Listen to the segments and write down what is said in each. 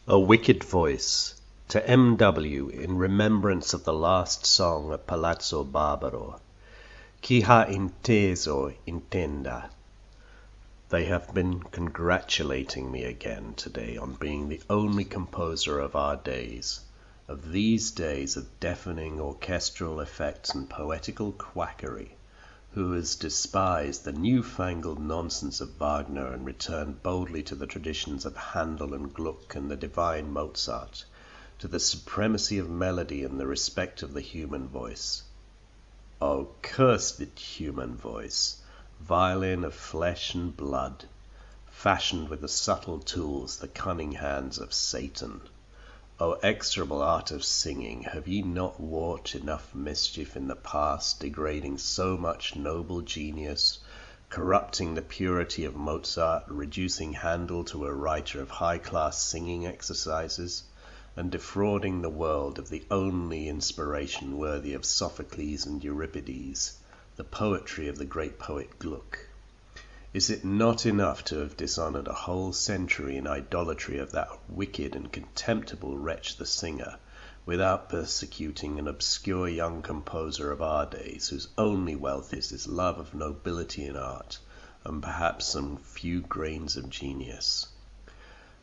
A wicked voice to M.W. in remembrance of the last song at Palazzo Barbaro. Chi ha inteso intenda. They have been congratulating me again today on being the only composer of our days, of these days of deafening orchestral effects and poetical quackery, who has despised the new-fangled nonsense of Wagner and returned boldly to the traditions of Handel and Gluck and the divine Mozart, to the supremacy of melody and the respect of the human voice. Oh, cursed human voice, violin of flesh and blood, fashioned with the subtle tools, the cunning hands of Satan! O execrable art of singing, have ye not wrought enough mischief in the past, degrading so much noble genius, corrupting the purity of Mozart, reducing Handel to a writer of high-class singing exercises, and defrauding the world of the only inspiration worthy of Sophocles and Euripides, the poetry of the great poet Gluck? Is it not enough to have dishonored a whole century in idolatry of that wicked and contemptible wretch the singer, without persecuting an obscure young composer of our days, whose only wealth is his love of nobility in art, and perhaps some few grains of genius?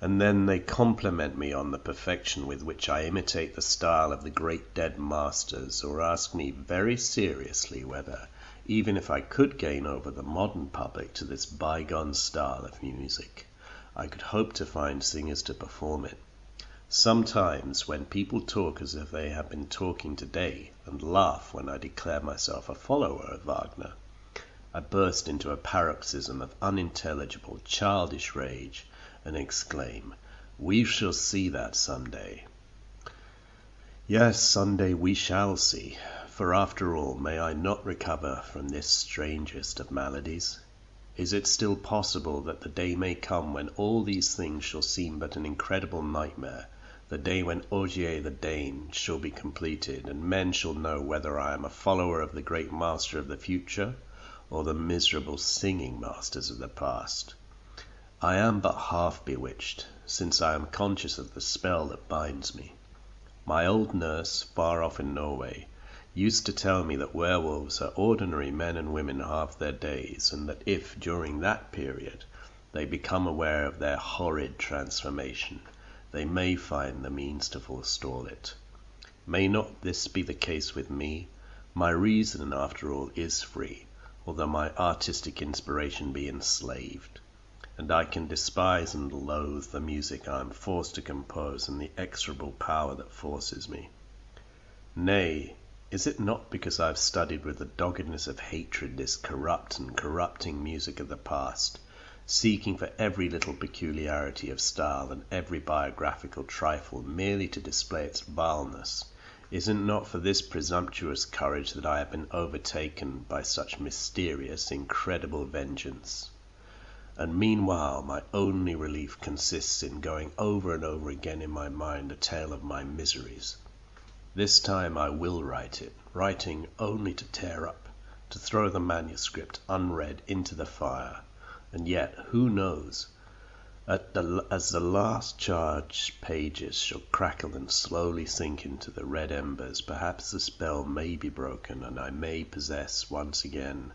And then they compliment me on the perfection with which I imitate the style of the great dead masters, or ask me very seriously whether, even if I could gain over the modern public to this bygone style of music, I could hope to find singers to perform it. Sometimes, when people talk as if they have been talking today, and laugh when I declare myself a follower of Wagner, I burst into a paroxysm of unintelligible, childish rage, and exclaim, "We shall see that some day." Yes, Sunday we shall see, for after all, may I not recover from this strangest of maladies? Is it still possible that the day may come when all these things shall seem but an incredible nightmare, the day when Ogier the Dane shall be completed, and men shall know whether I am a follower of the great master of the future, or the miserable singing masters of the past? I am but half bewitched, since I am conscious of the spell that binds me. My old nurse, far off in Norway, used to tell me that werewolves are ordinary men and women half their days, and that if, during that period, they become aware of their horrid transformation, they may find the means to forestall it. May not this be the case with me? My reason, after all, is free, although my artistic inspiration be enslaved, and I can despise and loathe the music I am forced to compose and the execrable power that forces me. Nay, is it not because I have studied with the doggedness of hatred this corrupt and corrupting music of the past, seeking for every little peculiarity of style and every biographical trifle merely to display its vileness? Is it not for this presumptuous courage that I have been overtaken by such mysterious, incredible vengeance? And meanwhile my only relief consists in going over and over again in my mind the tale of my miseries. This time I will write it, writing only to tear up, to throw the manuscript unread into the fire. And yet, who knows? As the last charged pages shall crackle and slowly sink into the red embers, perhaps the spell may be broken, and I may possess once again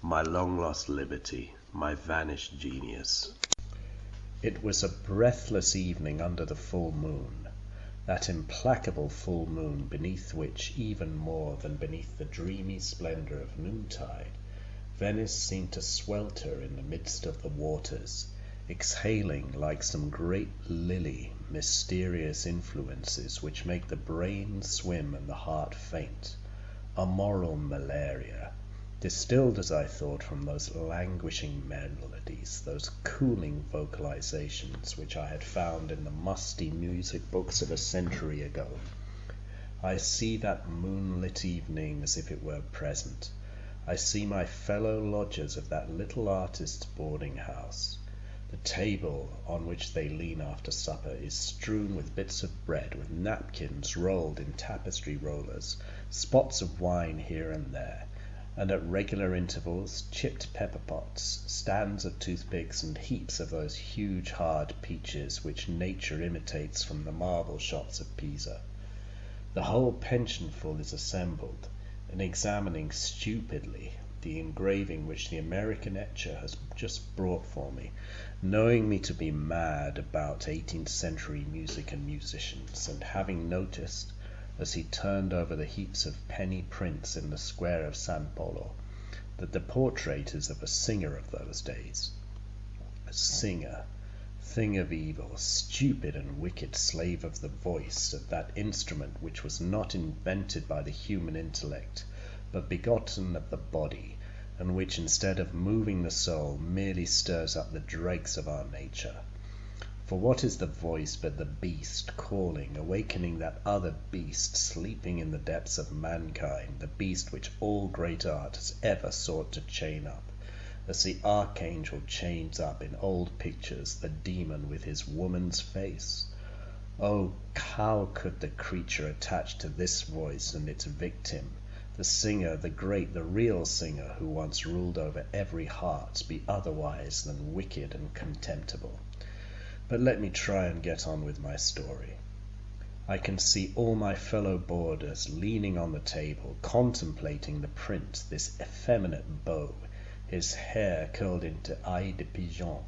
my long-lost liberty, my vanished genius. It was a breathless evening under the full moon, that implacable full moon beneath which, even more than beneath the dreamy splendor of noontide, Venice seemed to swelter in the midst of the waters, exhaling like some great lily mysterious influences which make the brain swim and the heart faint, a moral malaria, distilled, as I thought, from those languishing melodies, those cooling vocalizations which I had found in the musty music books of a century ago. I see that moonlit evening as if it were present. I see my fellow lodgers of that little artist's boarding house. The table on which they lean after supper is strewn with bits of bread, with napkins rolled in tapestry rollers, spots of wine here and there, and at regular intervals chipped pepper pots, stands of toothpicks, and heaps of those huge hard peaches which nature imitates from the marble shops of Pisa. The whole pensionful is assembled, and examining stupidly the engraving which the American etcher has just brought for me, knowing me to be mad about 18th century music and musicians, and having noticed, as he turned over the heaps of penny prints in the square of San Polo, that the portrait is of a singer of those days. A singer, thing of evil, stupid and wicked slave of the voice, of that instrument which was not invented by the human intellect, but begotten of the body, and which, instead of moving the soul, merely stirs up the dregs of our nature. For what is the voice but the beast calling, awakening that other beast sleeping in the depths of mankind, the beast which all great art has ever sought to chain up, as the archangel chains up in old pictures the demon with his woman's face? Oh, how could the creature attached to this voice and its victim, the singer, the great, the real singer who once ruled over every heart, be otherwise than wicked and contemptible? But let me try and get on with my story. I can see all my fellow boarders leaning on the table, contemplating the print, this effeminate beau, his hair curled into eye de pigeon,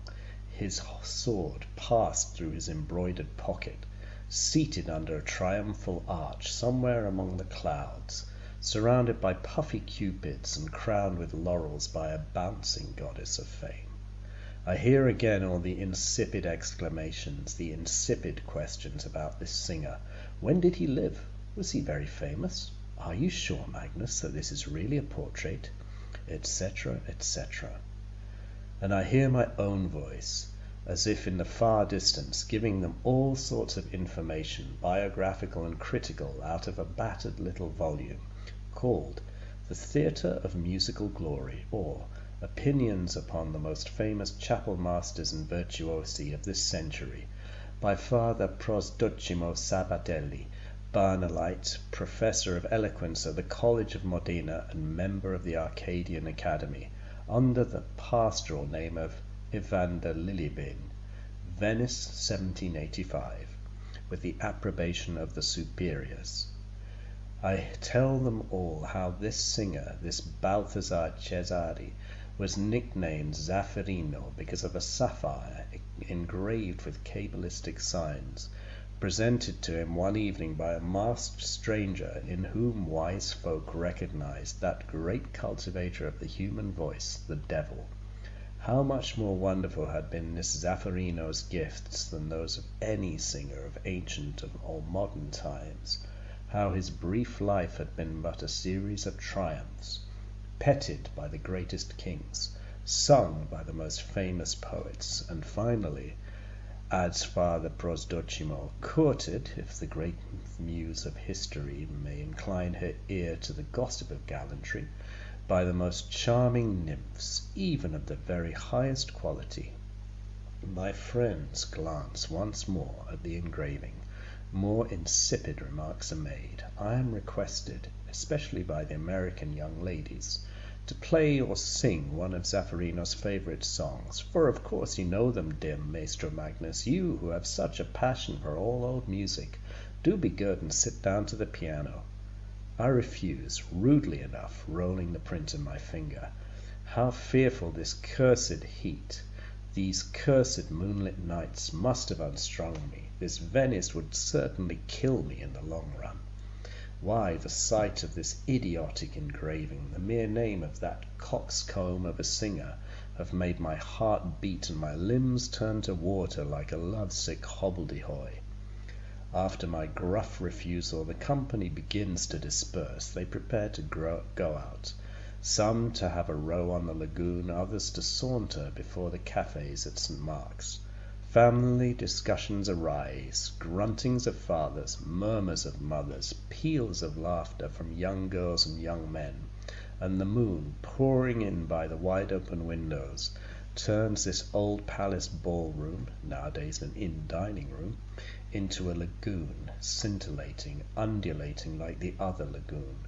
his sword passed through his embroidered pocket, seated under a triumphal arch somewhere among the clouds, surrounded by puffy cupids and crowned with laurels by a bouncing goddess of fame. I hear again all the insipid exclamations, the insipid questions about this singer. When did he live? Was he very famous? Are you sure, Magnus, that this is really a portrait? Etc., etc. And I hear my own voice, as if in the far distance, giving them all sorts of information, biographical and critical, out of a battered little volume, called The Theatre of Musical Glory, or Opinions upon the Most Famous Chapel Masters and Virtuosi of this Century, by Father Prosdocimo Sabatelli, Barnolite, Professor of Eloquence at the College of Modena and member of the Arcadian Academy, under the pastoral name of Evander Lilybin, Venice, 1785, with the approbation of the superiors. I tell them all how this singer, this Balthazar Cesari, was nicknamed Zafarino because of a sapphire engraved with cabalistic signs, presented to him one evening by a masked stranger in whom wise folk recognized that great cultivator of the human voice, the devil. How much more wonderful had been this Zafarino's gifts than those of any singer of ancient or modern times, how his brief life had been but a series of triumphs, petted by the greatest kings, sung by the most famous poets, and finally, adds Father Prosdocimo, courted, if the great muse of history may incline her ear to the gossip of gallantry, by the most charming nymphs, even of the very highest quality. My friends glance once more at the engraving. More insipid remarks are made. I am requested, especially by the American young ladies, to play or sing one of Zafarino's favorite songs, for of course you know them, dear Maestro Magnus, you who have such a passion for all old music. Do be good and sit down to the piano. I refuse, rudely enough, rolling the print in my finger. How fearful this cursed heat, these cursed moonlit nights must have unstrung me. This Venice would certainly kill me in the long run. Why, the sight of this idiotic engraving, the mere name of that coxcomb of a singer, have made my heart beat and my limbs turn to water like a lovesick hobbledehoy. After my gruff refusal, the company begins to disperse. They prepare to go out, some to have a row on the lagoon, others to saunter before the cafes at St. Mark's. Family discussions arise, gruntings of fathers, murmurs of mothers, peals of laughter from young girls and young men, and the moon, pouring in by the wide-open windows, turns this old palace ballroom, nowadays an inn dining-room, into a lagoon, scintillating, undulating like the other lagoon,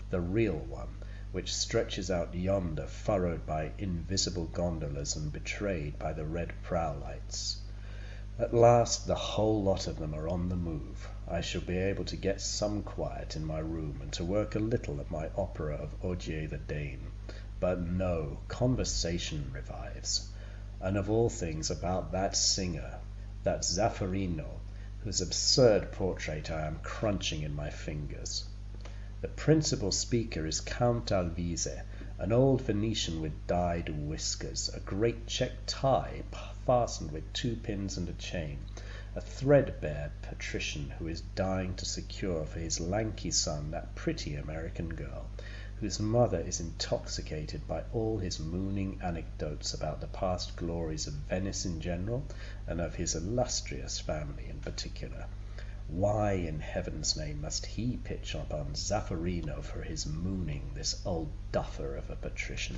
the real one, which stretches out yonder, furrowed by invisible gondolas and betrayed by the red prow lights. At last the whole lot of them are on the move. I shall be able to get some quiet in my room and to work a little at my opera of Ogier the Dane. But no, conversation revives, and of all things about that singer, that Zafarino, whose absurd portrait I am crunching in my fingers. The principal speaker is Count Alvise, an old Venetian with dyed whiskers, a great check tie fastened with 2 pins and a chain, a threadbare patrician who is dying to secure for his lanky son that pretty American girl, whose mother is intoxicated by all his mooning anecdotes about the past glories of Venice in general and of his illustrious family in particular. Why in heaven's name must he pitch upon Zafarino for his mooning, this old duffer of a patrician?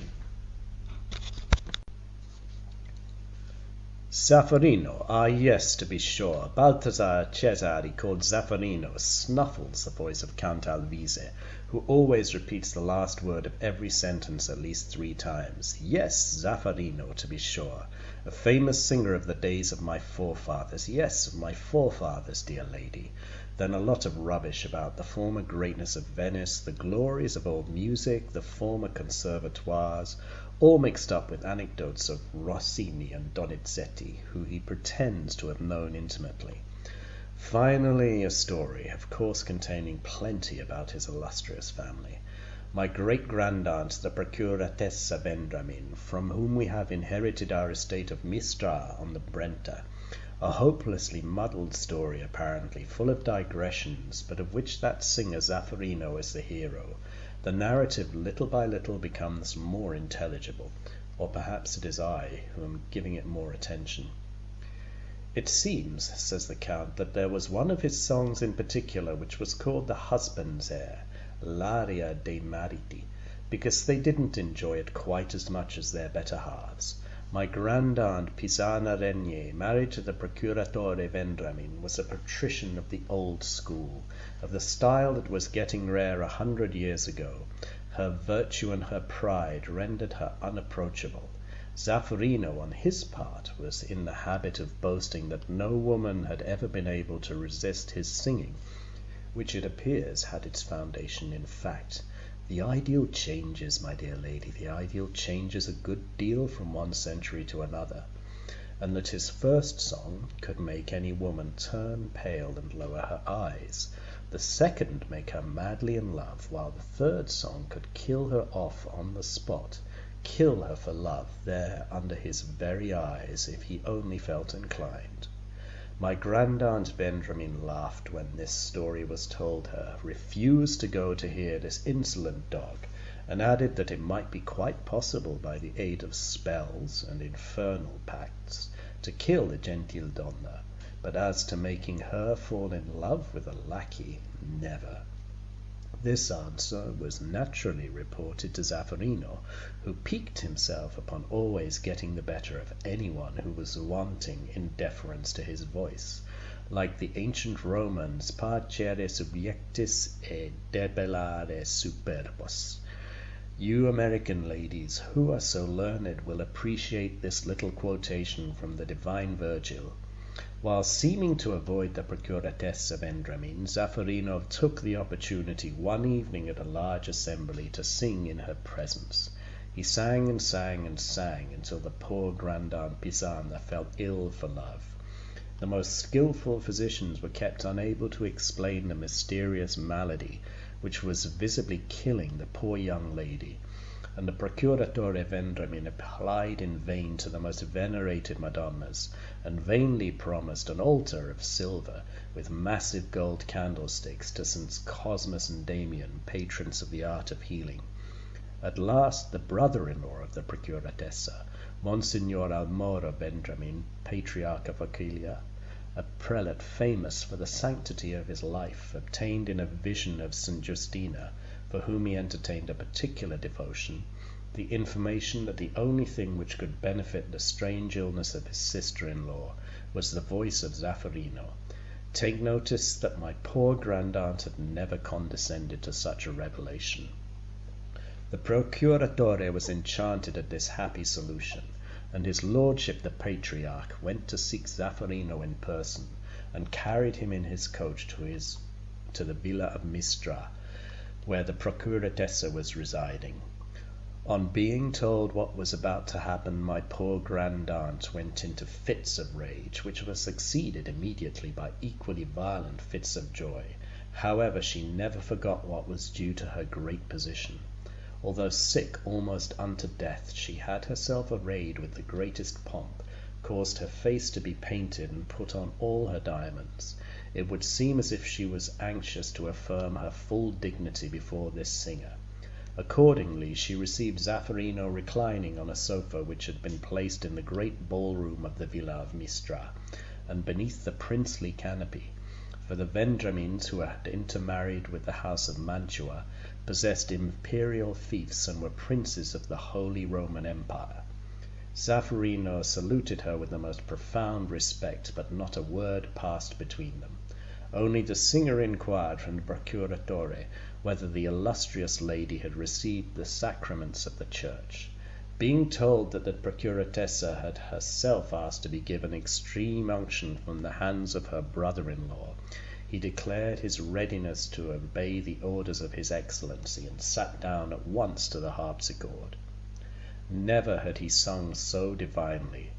Zafarino, ah yes, to be sure, Balthazar Cesari called Zafarino, snuffles the voice of Count Alvise, who always repeats the last word of every sentence at least 3 times. Yes, Zafarino, to be sure, a famous singer of the days of my forefathers. Yes, of my forefathers, dear lady. Then a lot of rubbish about the former greatness of Venice, the glories of old music, the former conservatoires, all mixed up with anecdotes of Rossini and Donizetti, who he pretends to have known intimately. Finally, a story, of course containing plenty about his illustrious family. My great-grandaunt, the Procuratessa Vendramin, from whom we have inherited our estate of Mistra on the Brenta, a hopelessly muddled story apparently, full of digressions, but of which that singer Zafarino is the hero. The narrative little by little becomes more intelligible, or perhaps it is I who am giving it more attention. It seems, says the Count, that there was one of his songs in particular which was called the husband's air, l'aria dei mariti, because they didn't enjoy it quite as much as their better halves. My grand-aunt Pisana Regnier, married to the Procuratore Vendramin, was a patrician of the old school, of the style that was getting rare 100 years ago. Her virtue and her pride rendered her unapproachable. Zafarino, on his part, was in the habit of boasting that no woman had ever been able to resist his singing, which it appears had its foundation in fact. The ideal changes, my dear lady, the ideal changes a good deal from one century to another, and that his first song could make any woman turn pale and lower her eyes, the second make her madly in love, while the third song could kill her off on the spot, kill her for love there under his very eyes, if he only felt inclined. My grand-aunt Vendramin laughed when this story was told her, refused to go to hear this insolent dog, and added that it might be quite possible by the aid of spells and infernal pacts to kill the gentile donna, but as to making her fall in love with a lackey, never. This answer was naturally reported to Zafarino, who piqued himself upon always getting the better of anyone who was wanting in deference to his voice, like the ancient Romans, pacere subjectis et debellare superbos. You American ladies, who are so learned, will appreciate this little quotation from the divine Virgil. While seeming to avoid the Procuratessa Vendramin, Zafarino took the opportunity one evening at a large assembly to sing in her presence. He sang and sang and sang until the poor grand-aunt Pisana felt ill for love. The most skilful physicians were kept unable to explain the mysterious malady which was visibly killing the poor young lady, and the Procuratore Vendramin applied in vain to the most venerated Madonnas, and vainly promised an altar of silver with massive gold candlesticks to Saints Cosmas and Damian, patrons of the art of healing. At last the brother-in-law of the Procuratessa, Monsignor Almora Vendramin, Patriarch of Aquileia, a prelate famous for the sanctity of his life, obtained in a vision of St. Justina, for whom he entertained a particular devotion, the information that the only thing which could benefit the strange illness of his sister-in-law was the voice of Zafarino. Take notice that my poor grand-aunt had never condescended to such a revelation. The procuratore was enchanted at this happy solution, and his lordship the patriarch went to seek Zafarino in person, and carried him in his coach to the villa of Mistra, where the procuratessa was residing. On being told what was about to happen, my poor grand-aunt went into fits of rage, which were succeeded immediately by equally violent fits of joy. However, she never forgot what was due to her great position. Although sick almost unto death, she had herself arrayed with the greatest pomp, caused her face to be painted, and put on all her diamonds. It would seem as if she was anxious to affirm her full dignity before this singer. Accordingly, she received Zafarino reclining on a sofa which had been placed in the great ballroom of the villa of Mistra, and beneath the princely canopy, for the Vendramins, who had intermarried with the house of Mantua, possessed imperial fiefs and were princes of the Holy Roman Empire. Zafarino saluted her with the most profound respect, but not a word passed between them. Only the singer inquired from the procuratore whether the illustrious lady had received the sacraments of the church. Being told that the procuratessa had herself asked to be given extreme unction from the hands of her brother-in-law, he declared his readiness to obey the orders of his excellency, and sat down at once to the harpsichord. Never had he sung so divinely.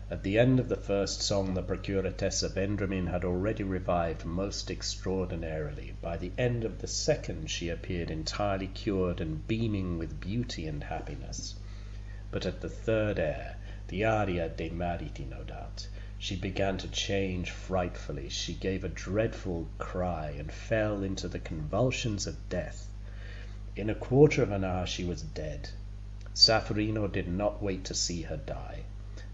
At the end of the first song the procuratessa Vendramin had already revived most extraordinarily. By the end of the second she appeared entirely cured and beaming with beauty and happiness. But at the third air, the aria dei mariti no doubt, she began to change frightfully. She gave a dreadful cry and fell into the convulsions of death. In a quarter of an hour she was dead. Zafarino did not wait to see her die.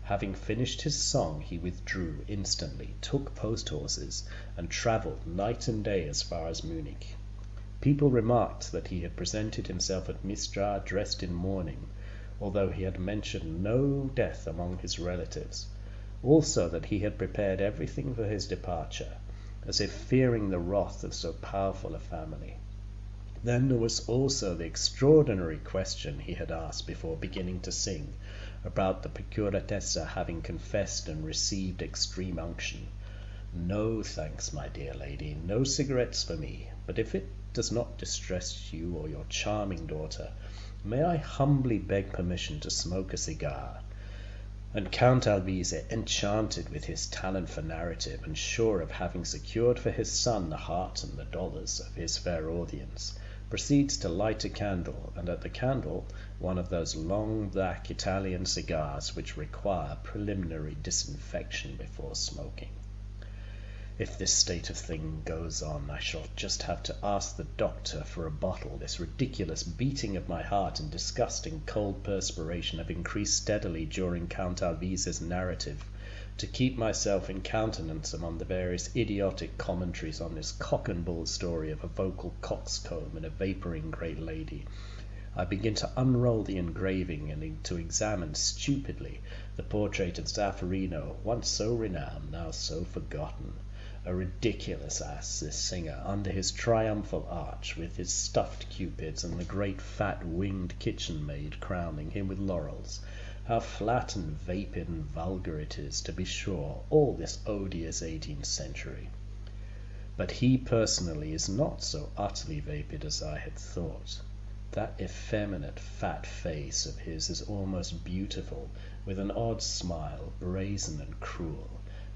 Having finished his song, he withdrew instantly, took post-horses, and travelled night and day as far as Munich. People remarked that he had presented himself at Mistra dressed in mourning, although he had mentioned no death among his relatives. Also that he had prepared everything for his departure, as if fearing the wrath of so powerful a family. Then there was also the extraordinary question he had asked before beginning to sing, about the procuratessa having confessed and received extreme unction. No, thanks, my dear lady, no cigarettes for me, but if it does not distress you or your charming daughter, may I humbly beg permission to smoke a cigar? And Count Alvise, enchanted with his talent for narrative, and sure of having secured for his son the heart and the dollars of his fair audience, proceeds to light a candle, and at the candle one of those long black Italian cigars which require preliminary disinfection before smoking. If this state of thing goes on, I shall just have to ask the doctor for a bottle. This ridiculous beating of my heart and disgusting cold perspiration have increased steadily during Count Alvise's narrative. To keep myself in countenance among the various idiotic commentaries on this cock-and-bull story of a vocal coxcomb and a vapouring great lady, I begin to unroll the engraving and to examine stupidly the portrait of Zafarino, once so renowned, now so forgotten. A ridiculous ass, this singer, under his triumphal arch, with his stuffed cupids and the great fat winged kitchen maid crowning him with laurels. How flat and vapid and vulgar it is, to be sure, all this odious 18th century. But he personally is not so utterly vapid as I had thought. That effeminate fat face of his is almost beautiful, with an odd smile, brazen and cruel.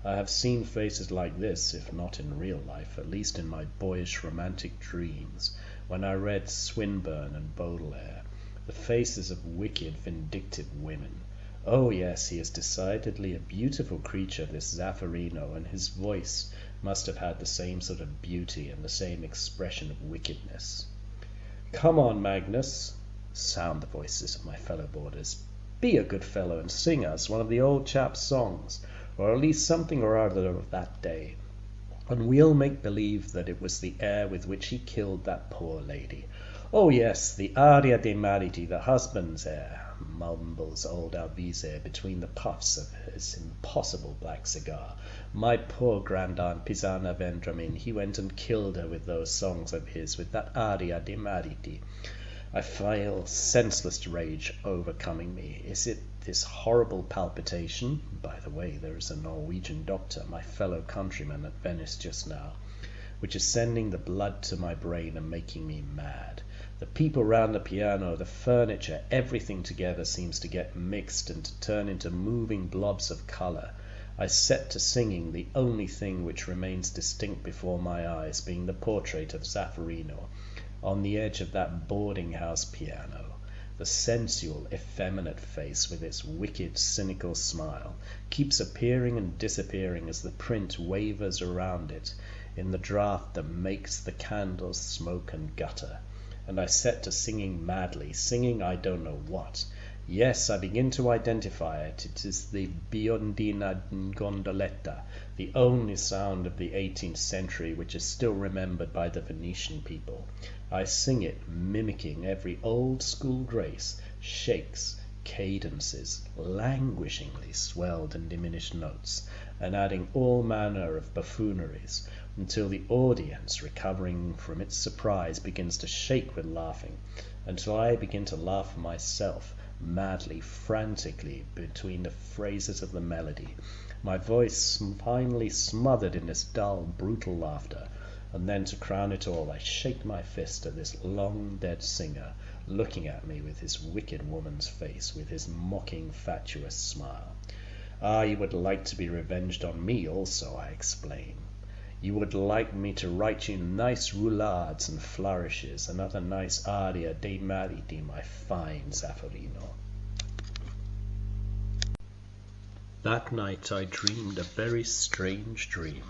I have seen faces like this, if not in real life, at least in my boyish romantic dreams, when I read Swinburne and Baudelaire, the faces of wicked, vindictive women. Oh yes, he is decidedly a beautiful creature, this Zafarino, and his voice must have had the same sort of beauty and the same expression of wickedness. Come on, Magnus, sound the voices of my fellow boarders. Be a good fellow and sing us one of the old chap's songs, or at least something or other of that day, and we'll make believe that it was the air with which he killed that poor lady. Oh yes, the aria dei mariti, the husband's air, mumbles old Alvise between the puffs of his impossible black cigar. My poor grand-aunt Pisana Vendramin, he went and killed her with those songs of his, with that aria dei mariti. I feel senseless rage overcoming me. Is it this horrible palpitation? By the way, there is a Norwegian doctor, my fellow countryman, at Venice just now, which is sending the blood to my brain and making me mad. The people round the piano, the furniture, everything together seems to get mixed and to turn into moving blobs of colour. I set to singing, the only thing which remains distinct before my eyes being the portrait of Zafarino on the edge of that boarding-house piano. The sensual, effeminate face with its wicked, cynical smile keeps appearing and disappearing as the print wavers around it in the draught that makes the candles smoke and gutter. And I set to singing madly, singing I don't know what. Yes, I begin to identify it. It is the Biondina Gondoletta, the only sound of the 18th century which is still remembered by the Venetian people. I sing it, mimicking every old-school grace, shakes, cadences, languishingly swelled and diminished notes, and adding all manner of buffooneries, until the audience, recovering from its surprise, begins to shake with laughing, until I begin to laugh myself, madly, frantically, between the phrases of the melody, my voice finally smothered in this dull, brutal laughter. And then, to crown it all, I shake my fist at this long-dead singer, looking at me with his wicked woman's face, with his mocking, fatuous smile. Ah, you would like to be revenged on me also, I explain. You would like me to write you nice roulades and flourishes, and other nice aria dei mariti, my fine Zafarino. That night I dreamed a very strange dream.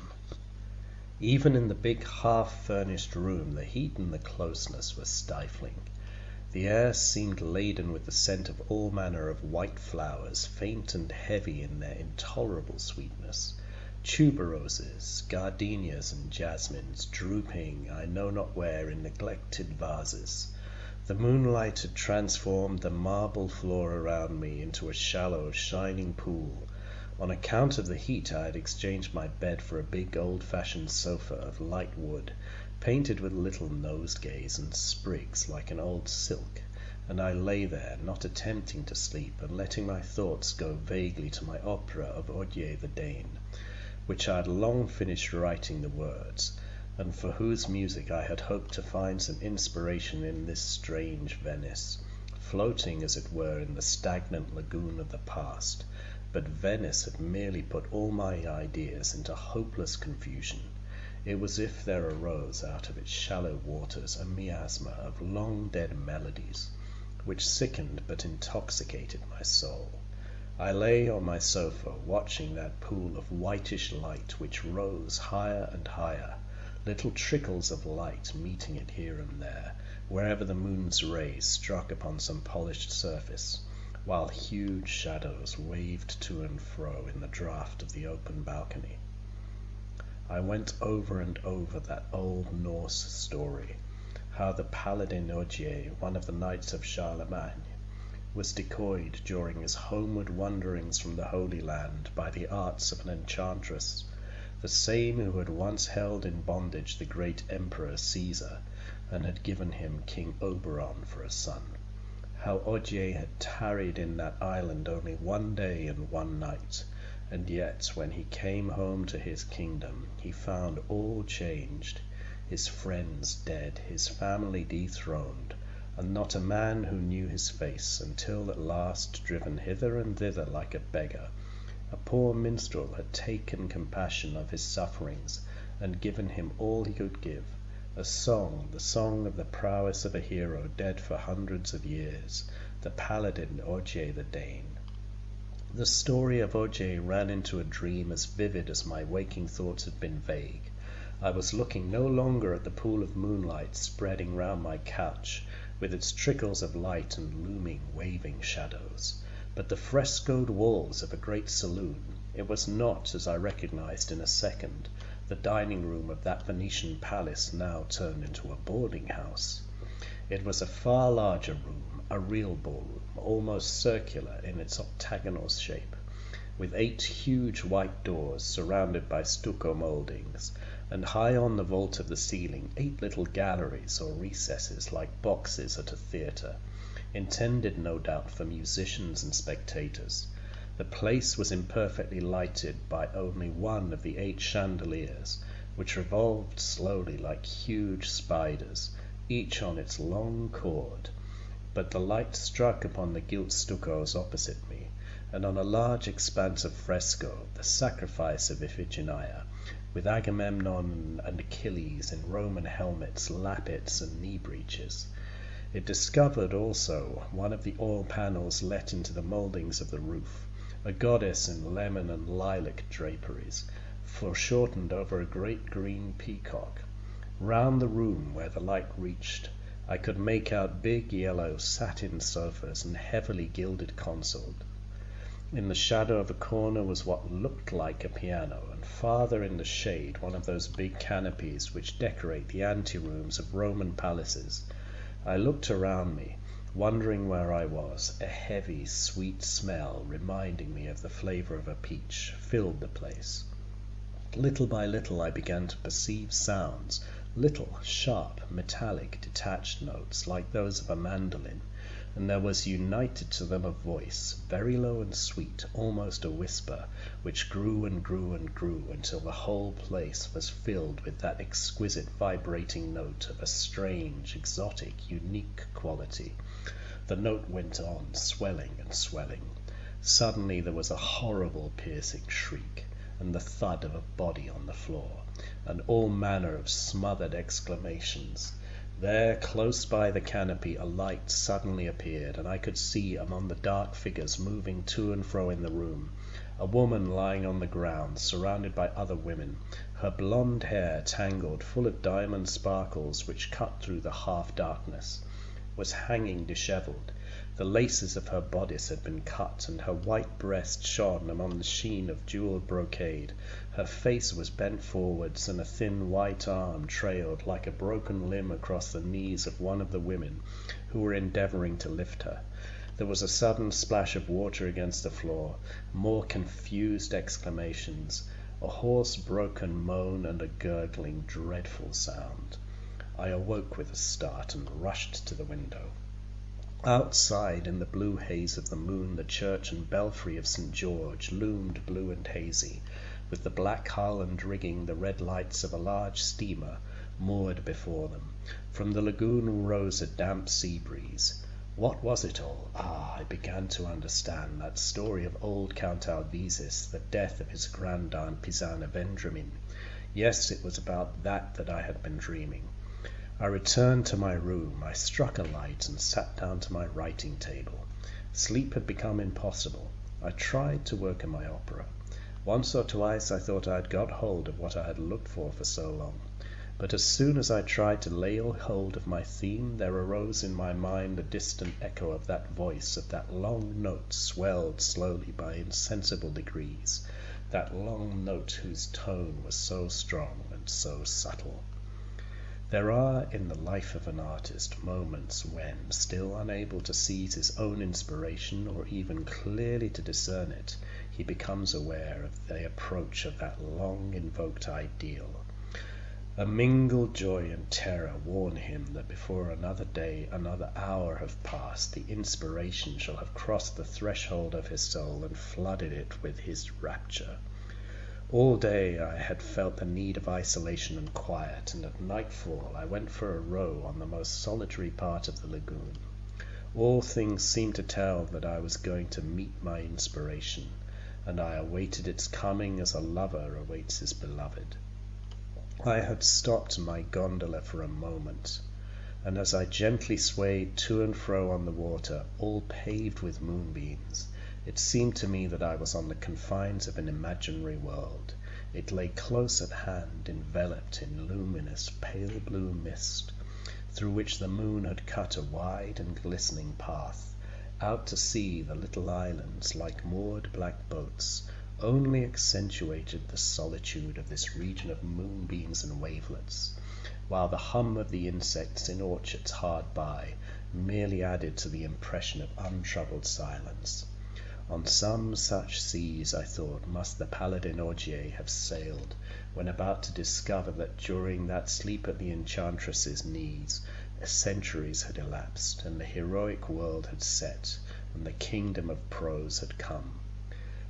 Even in the big half-furnished room, the heat and the closeness were stifling. The air seemed laden with the scent of all manner of white flowers, faint and heavy in their intolerable sweetness. Tuberoses, gardenias and jasmines, drooping I know not where in neglected vases. The moonlight had transformed the marble floor around me into a shallow, shining pool. On account of the heat I had exchanged my bed for a big old-fashioned sofa of light wood, painted with little nosegays and sprigs like an old silk, and I lay there, not attempting to sleep, and letting my thoughts go vaguely to my opera of Paget the Dane, which I had long finished writing the words, and for whose music I had hoped to find some inspiration in this strange Venice, floating as it were in the stagnant lagoon of the past. But Venice had merely put all my ideas into hopeless confusion. It was as if there arose out of its shallow waters a miasma of long-dead melodies, which sickened but intoxicated my soul. I lay on my sofa, watching that pool of whitish light which rose higher and higher, little trickles of light meeting it here and there, wherever the moon's rays struck upon some polished surface, while huge shadows waved to and fro in the draught of the open balcony. I went over and over that old Norse story, how the paladin Paget, one of the knights of Charlemagne, was decoyed during his homeward wanderings from the Holy Land by the arts of an enchantress, the same who had once held in bondage the great Emperor Caesar, and had given him King Oberon for a son. How Paget had tarried in that island only 1 day and 1 night, and yet when he came home to his kingdom he found all changed, his friends dead, his family dethroned, and not a man who knew his face, until at last, driven hither and thither like a beggar, a poor minstrel had taken compassion of his sufferings and given him all he could give, a song, the song of the prowess of a hero dead for hundreds of years, the paladin Paget the Dane. The story of Paget ran into a dream as vivid as my waking thoughts had been vague. I was looking no longer at the pool of moonlight spreading round my couch, with its trickles of light and looming, waving shadows, but the frescoed walls of a great saloon. It was not, as I recognized in a second, the dining room of that Venetian palace now turned into a boarding-house. It was a far larger room, a real ballroom, almost circular in its octagonal shape, with 8 huge white doors surrounded by stucco mouldings, and high on the vault of the ceiling 8 little galleries or recesses like boxes at a theatre, intended no doubt for musicians and spectators. The place was imperfectly lighted by only one of the 8 chandeliers, which revolved slowly like huge spiders, each on its long cord, but the light struck upon the gilt stuccos opposite me, and on a large expanse of fresco, the sacrifice of Iphigenia, with Agamemnon and Achilles in Roman helmets, lappets, and knee breeches. It discovered also one of the oil panels let into the mouldings of the roof, a goddess in lemon and lilac draperies, foreshortened over a great green peacock. Round the room where the light reached, I could make out big yellow satin sofas and heavily gilded consoles. In the shadow of a corner was what looked like a piano, and farther in the shade one of those big canopies which decorate the anterooms of Roman palaces. I looked around me, wondering where I was. A heavy, sweet smell, reminding me of the flavor of a peach, filled the place. Little by little I began to perceive sounds, little, sharp, metallic, detached notes, like those of a mandolin, and there was united to them a voice, very low and sweet, almost a whisper, which grew and grew and grew until the whole place was filled with that exquisite vibrating note of a strange, exotic, unique quality. The note went on, swelling and swelling. Suddenly there was a horrible piercing shriek, and the thud of a body on the floor, and all manner of smothered exclamations. There, close by the canopy, a light suddenly appeared, and I could see among the dark figures moving to and fro in the room, a woman lying on the ground, surrounded by other women, her blonde hair tangled, full of diamond sparkles which cut through the half-darkness, was hanging dishevelled. The laces of her bodice had been cut, and her white breast shone among the sheen of jewelled brocade. Her face was bent forwards, and a thin white arm trailed like a broken limb across the knees of one of the women who were endeavouring to lift her. There was a sudden splash of water against the floor, more confused exclamations, a hoarse broken moan, and a gurgling, dreadful sound. I awoke with a start and rushed to the window. Outside, in the blue haze of the moon, the church and belfry of St. George loomed blue and hazy, with the black hull and rigging the red lights of a large steamer moored before them. From the lagoon rose a damp sea breeze. What was it all? I began to understand that story of old Count Alvisis, the death of his grand-aunt Pisana Vendramin. Yes, it was about that I had been dreaming. I returned to my room. I struck a light and sat down to my writing table. Sleep had become impossible. I tried to work in my opera. Once or twice I thought I had got hold of what I had looked for so long. But as soon as I tried to lay hold of my theme, there arose in my mind the distant echo of that voice, of that long note swelled slowly by insensible degrees, that long note whose tone was so strong and so subtle. There are in the life of an artist moments when, still unable to seize his own inspiration or even clearly to discern it, he becomes aware of the approach of that long-invoked ideal. A mingled joy and terror warn him that before another day, another hour have passed, the inspiration shall have crossed the threshold of his soul and flooded it with his rapture. All day I had felt the need of isolation and quiet, and at nightfall I went for a row on the most solitary part of the lagoon. All things seemed to tell that I was going to meet my inspiration, and I awaited its coming as a lover awaits his beloved. I had stopped my gondola for a moment, and as I gently swayed to and fro on the water, all paved with moonbeams, it seemed to me that I was on the confines of an imaginary world. It lay close at hand, enveloped in luminous, pale blue mist, through which the moon had cut a wide and glistening path. Out to sea the little islands, like moored black boats, only accentuated the solitude of this region of moonbeams and wavelets, while the hum of the insects in orchards hard by merely added to the impression of untroubled silence. On some such seas, I thought, must the paladin Ogier have sailed, when about to discover that during that sleep at the enchantress's knees, centuries had elapsed, and the heroic world had set, and the kingdom of prose had come.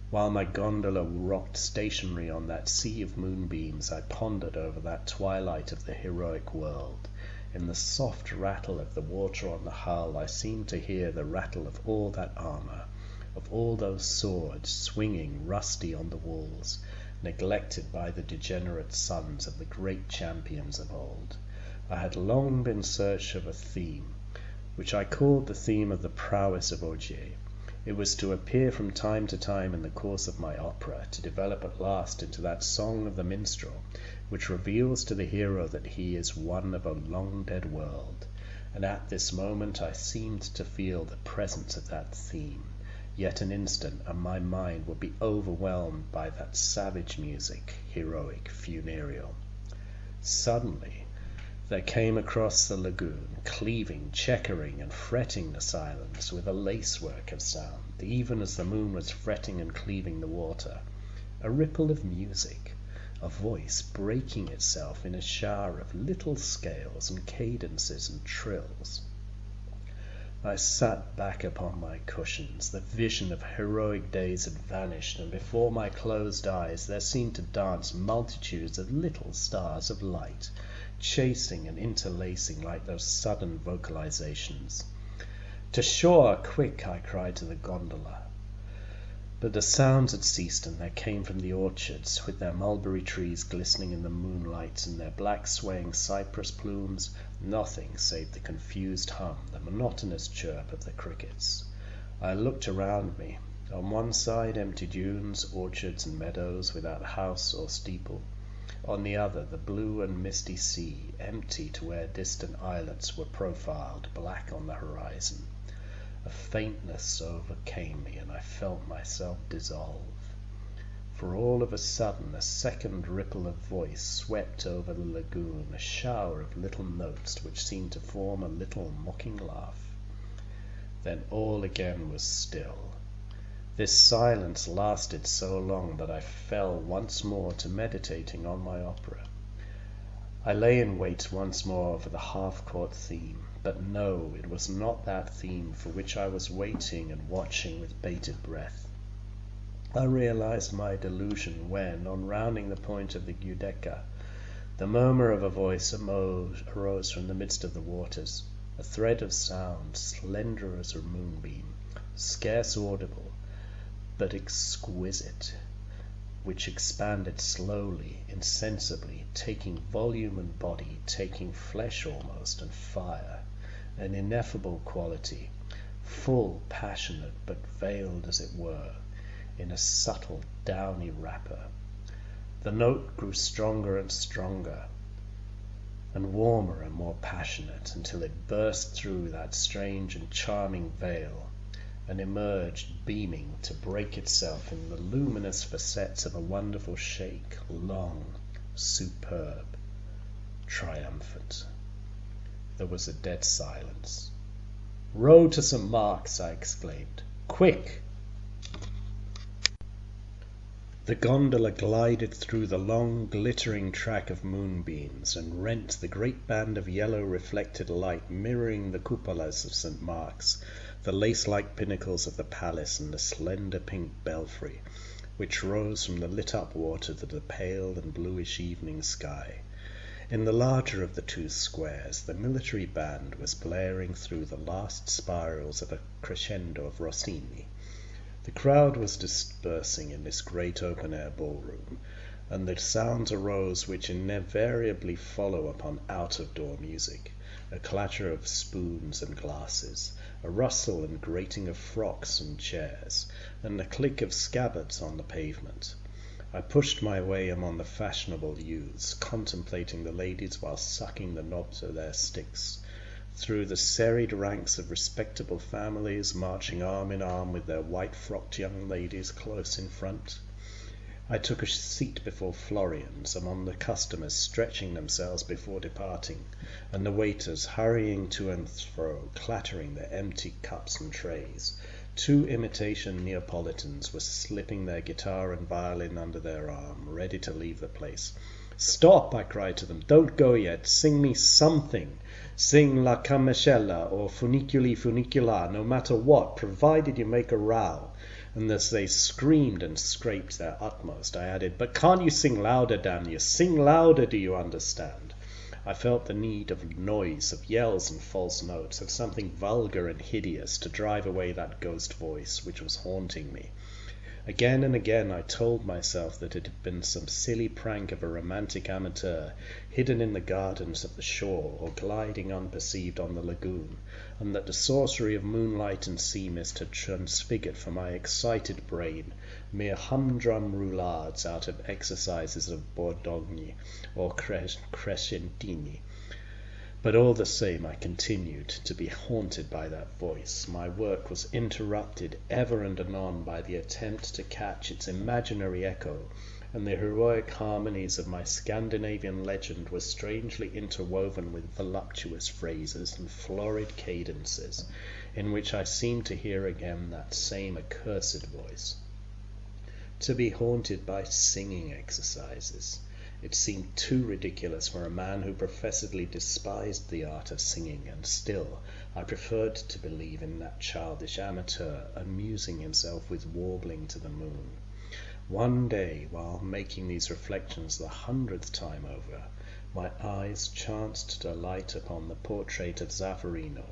While my gondola rocked stationary on that sea of moonbeams, I pondered over that twilight of the heroic world. In the soft rattle of the water on the hull, I seemed to hear the rattle of all that armor, of all those swords swinging rusty on the walls, neglected by the degenerate sons of the great champions of old. I had long been in search of a theme, which I called the theme of the prowess of Ogier. It was to appear from time to time in the course of my opera, to develop at last into that song of the minstrel, which reveals to the hero that he is one of a long-dead world. And at this moment I seemed to feel the presence of that theme. Yet an instant, and my mind would be overwhelmed by that savage music, heroic, funereal. Suddenly there came across the lagoon, cleaving, checkering, and fretting the silence with a lacework of sound, even as the moon was fretting and cleaving the water, a ripple of music, a voice breaking itself in a shower of little scales and cadences and trills. I sat back upon my cushions. The vision of heroic days had vanished, and before my closed eyes there seemed to dance multitudes of little stars of light, chasing and interlacing like those sudden vocalizations. "To shore, quick!" I cried to the gondola. But the sounds had ceased, and there came from the orchards, with their mulberry trees glistening in the moonlight and their black swaying cypress plumes, nothing save the confused hum, the monotonous chirp of the crickets. I looked around me. On one side empty dunes, orchards and meadows without house or steeple. On the other the blue and misty sea, empty to where distant islets were profiled black on the horizon. A faintness overcame me, and I felt myself dissolve. For all of a sudden a second ripple of voice swept over the lagoon, a shower of little notes which seemed to form a little mocking laugh. Then all again was still. This silence lasted so long that I fell once more to meditating on my opera. I lay in wait once more over the half-caught theme, but no, it was not that theme for which I was waiting and watching with bated breath. I realized my delusion when, on rounding the point of the Giudecca, the murmur of a voice arose from the midst of the waters, a thread of sound, slender as a moonbeam, scarce audible, but exquisite, which expanded slowly, insensibly, taking volume and body, taking flesh almost, and fire, an ineffable quality, full, passionate, but veiled, as it were, in a subtle, downy wrapper. The note grew stronger and stronger, and warmer and more passionate, until it burst through that strange and charming veil, and emerged beaming to break itself in the luminous facets of a wonderful shake, long, superb, triumphant. There was a dead silence. "Row to St. Mark's!" I exclaimed. "Quick!" The gondola glided through the long, glittering track of moonbeams, and rent the great band of yellow reflected light mirroring the cupolas of St. Mark's, the lace-like pinnacles of the palace, and the slender pink belfry, which rose from the lit-up water to the pale and bluish evening sky. In the larger of the two squares, the military band was blaring through the last spirals of a crescendo of Rossini. The crowd was dispersing in this great open-air ballroom, and the sounds arose which invariably follow upon out-of-door music, a clatter of spoons and glasses, a rustle and grating of frocks and chairs, and the click of scabbards on the pavement. I pushed my way among the fashionable youths, contemplating the ladies while sucking the knobs of their sticks, through the serried ranks of respectable families marching arm in arm with their white-frocked young ladies close in front. I took a seat before Florian's, among the customers stretching themselves before departing, and the waiters hurrying to and fro, clattering their empty cups and trays, 2 imitation Neapolitans were slipping their guitar and violin under their arm, ready to leave the place. "Stop!" I cried to them. "Don't go yet. Sing me something. Sing La Camicella or Funiculi Funicula, no matter what, provided you make a row." And as they screamed and scraped their utmost, I added, "But can't you sing louder, damn you? Sing louder, do you understand?" I felt the need of noise, of yells and false notes, of something vulgar and hideous to drive away that ghost voice which was haunting me. Again and again I told myself that it had been some silly prank of a romantic amateur, hidden in the gardens of the shore, or gliding unperceived on the lagoon, and that the sorcery of moonlight and sea mist had transfigured for my excited brain mere humdrum roulades out of exercises of Bordogni or Crescentini. But all the same I continued to be haunted by that voice. My work was interrupted ever and anon by the attempt to catch its imaginary echo, and the heroic harmonies of my Scandinavian legend were strangely interwoven with voluptuous phrases and florid cadences, in which I seemed to hear again that same accursed voice. To be haunted by singing exercises! It seemed too ridiculous for a man who professedly despised the art of singing, and still I preferred to believe in that childish amateur amusing himself with warbling to the moon. One day, while making these reflections the 100th time over, my eyes chanced to light upon the portrait of Zafarino,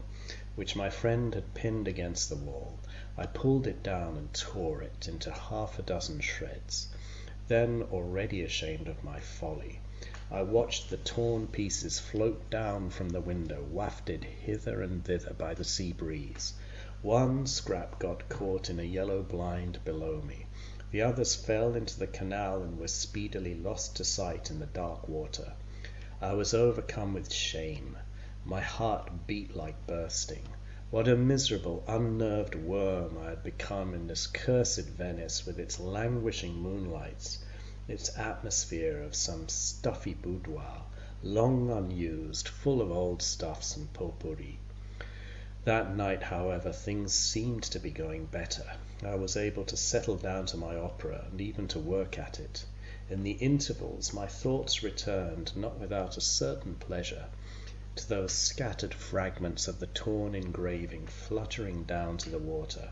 which my friend had pinned against the wall. I pulled it down and tore it into 6 shreds. Then, already ashamed of my folly, I watched the torn pieces float down from the window, wafted hither and thither by the sea breeze. One scrap got caught in a yellow blind below me. The others fell into the canal and were speedily lost to sight in the dark water. I was overcome with shame. My heart beat like bursting. What a miserable, unnerved worm I had become in this cursed Venice, with its languishing moonlights, its atmosphere of some stuffy boudoir, long unused, full of old stuffs and potpourri. That night, however, things seemed to be going better. I was able to settle down to my opera, and even to work at it. In the intervals my thoughts returned, not without a certain pleasure, to those scattered fragments of the torn engraving fluttering down to the water.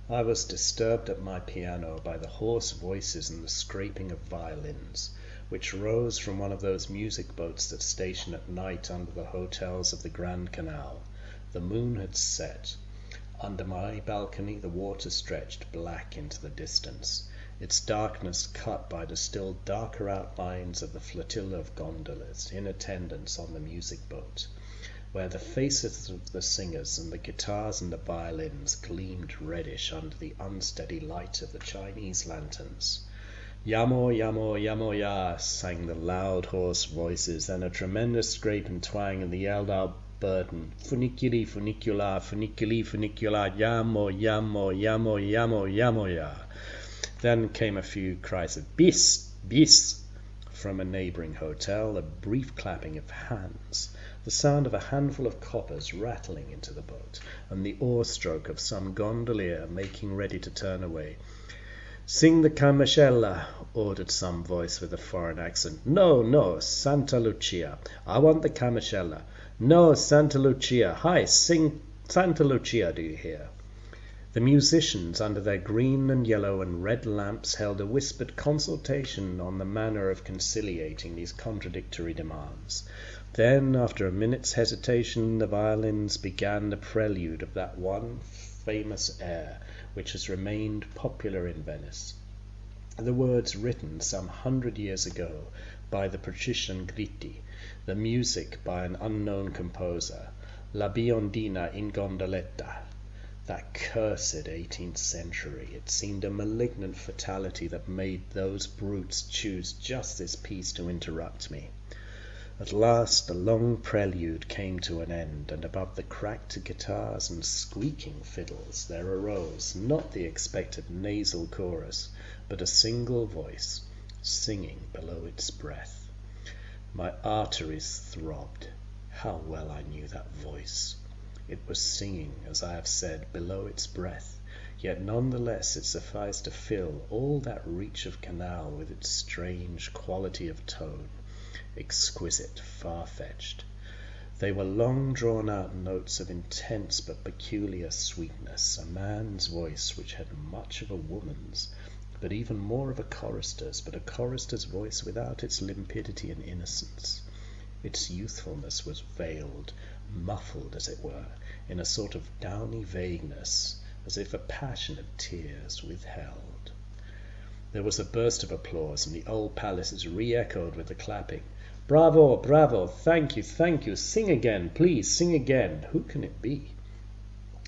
I was disturbed at my piano by the hoarse voices and the scraping of violins, which rose from one of those music boats that station at night under the hotels of the Grand Canal. The moon had set. Under my balcony the water stretched black into the distance, its darkness cut by the still darker outlines of the flotilla of gondolas in attendance on the music boat, where the faces of the singers and the guitars and the violins gleamed reddish under the unsteady light of the Chinese lanterns. "Yamo, yamo, yamo ya," sang the loud hoarse voices, then a tremendous scrape and twang, and the yelled out burden, "Funiculi, funicula, funiculi, funicula, yamo, yamo, yamo, yamo, yamo ya." Then came a few cries of "Bis, bis" from a neighbouring hotel, a brief clapping of hands, the sound of a handful of coppers rattling into the boat, and the oar-stroke of some gondolier making ready to turn away. "Sing the Camicella," ordered some voice with a foreign accent. "No, no, Santa Lucia. I want the Camicella. No, Santa Lucia. Hi, sing Santa Lucia, do you hear?" The musicians, under their green and yellow and red lamps, held a whispered consultation on the manner of conciliating these contradictory demands. Then, after a minute's hesitation, the violins began the prelude of that one famous air which has remained popular in Venice. The words written some 100 years ago by the patrician Gritti, the music by an unknown composer, La Biondina in Gondoletta. That cursed 18th century! It seemed a malignant fatality that made those brutes choose just this piece to interrupt me. At last the long prelude came to an end, and above the cracked guitars and squeaking fiddles there arose, not the expected nasal chorus, but a single voice, singing below its breath. My arteries throbbed. How well I knew that voice! It was singing, as I have said, below its breath, yet none the less it sufficed to fill all that reach of canal with its strange quality of tone, exquisite, far-fetched. They were long drawn-out notes of intense but peculiar sweetness, a man's voice which had much of a woman's, but even more of a chorister's, but a chorister's voice without its limpidity and innocence. Its youthfulness was veiled, muffled, as it were, in a sort of downy vagueness, as if a passion of tears withheld. There was a burst of applause, and the old palaces re-echoed with the clapping. "Bravo, bravo, thank you, sing again, please, sing again. Who can it be?"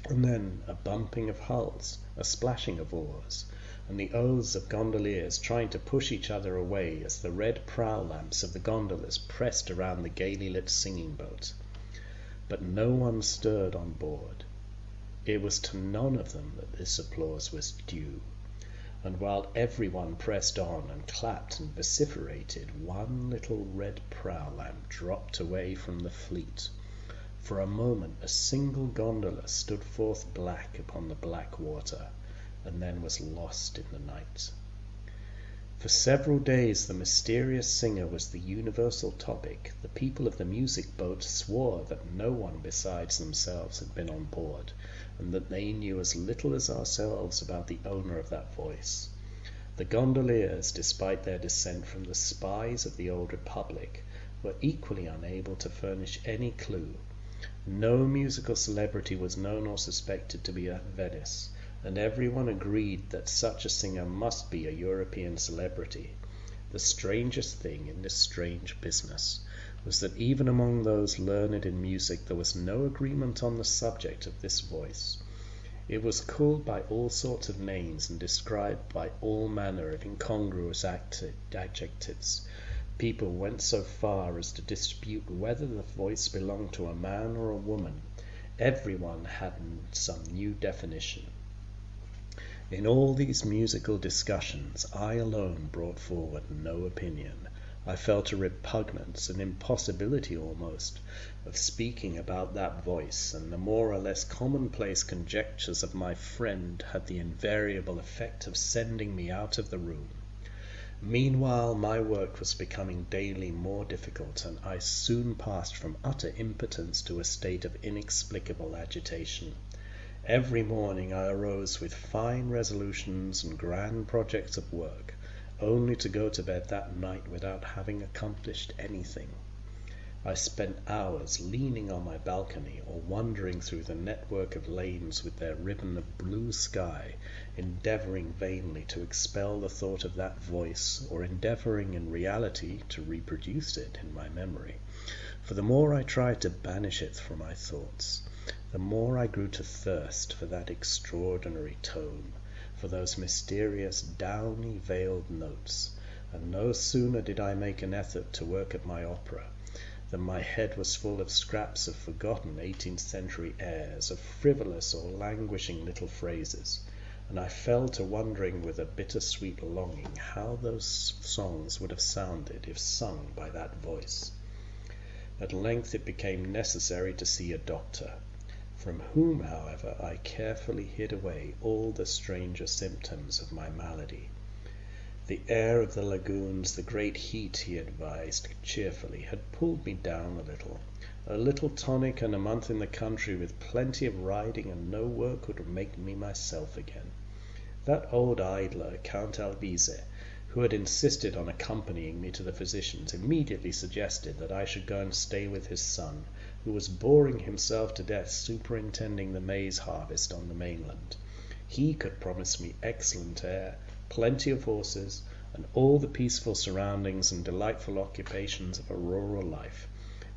And then a bumping of hulls, a splashing of oars, and the oaths of gondoliers trying to push each other away as the red prow lamps of the gondolas pressed around the gaily lit singing boat. But no one stirred on board. It was to none of them that this applause was due. And while everyone pressed on and clapped and vociferated, one little red prow lamp dropped away from the fleet. For a moment a single gondola stood forth black upon the black water, and then was lost in the night. For several days the mysterious singer was the universal topic. The people of the music boat swore that no one besides themselves had been on board, and that they knew as little as ourselves about the owner of that voice. The gondoliers, despite their descent from the spies of the old republic, were equally unable to furnish any clue. No musical celebrity was known or suspected to be at Venice, and everyone agreed that such a singer must be a European celebrity. The strangest thing in this strange business was that even among those learned in music there was no agreement on the subject of this voice. It was called by all sorts of names and described by all manner of incongruous adjectives. People went so far as to dispute whether the voice belonged to a man or a woman. Everyone had some new definition. In all these musical discussions I alone brought forward no opinion. I felt a repugnance, an impossibility almost, of speaking about that voice, and the more or less commonplace conjectures of my friend had the invariable effect of sending me out of the room. Meanwhile my work was becoming daily more difficult, and I soon passed from utter impotence to a state of inexplicable agitation. Every morning I arose with fine resolutions and grand projects of work, only to go to bed that night without having accomplished anything. I spent hours leaning on my balcony or wandering through the network of lanes with their ribbon of blue sky, endeavoring vainly to expel the thought of that voice, or endeavoring in reality to reproduce it in my memory. For the more I tried to banish it from my thoughts, the more I grew to thirst for that extraordinary tone, for those mysterious downy veiled notes, and no sooner did I make an effort to work at my opera than my head was full of scraps of forgotten 18th century airs, of frivolous or languishing little phrases, and I fell to wondering with a bittersweet longing how those songs would have sounded if sung by that voice. At length it became necessary to see a doctor, from whom, however, I carefully hid away all the stranger symptoms of my malady. The air of the lagoons, the great heat, he advised cheerfully, had pulled me down a little. A little tonic and a month in the country with plenty of riding and no work would make me myself again. That old idler, Count Albise, who had insisted on accompanying me to the physician's, immediately suggested that I should go and stay with his son, who was boring himself to death superintending the maize harvest on the mainland. He could promise me excellent air, plenty of horses, and all the peaceful surroundings and delightful occupations of a rural life.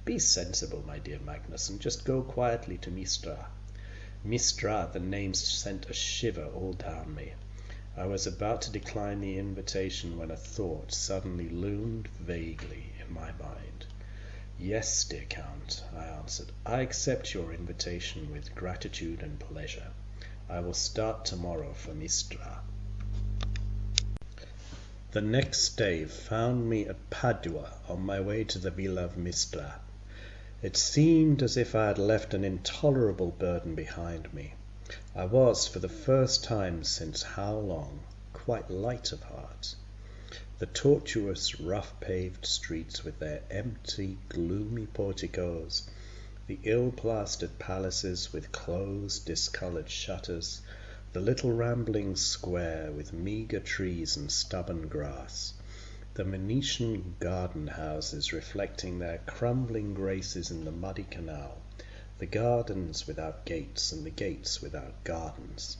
Be sensible, my dear Magnus, and just go quietly to Mistra. Mistra, the name sent a shiver all down me. I was about to decline the invitation when a thought suddenly loomed vaguely in my mind. Yes, dear Count, I answered, I accept your invitation with gratitude and pleasure. I will start tomorrow for Mistra. The next day found me at Padua on my way to the villa of Mistra. It seemed as if I had left an intolerable burden behind me. I was, for the first time since how long, quite light of heart. The tortuous, rough-paved streets with their empty, gloomy porticos, the ill-plastered palaces with closed, discoloured shutters, the little rambling square with meagre trees and stubborn grass, the Venetian garden houses reflecting their crumbling graces in the muddy canal, the gardens without gates and the gates without gardens,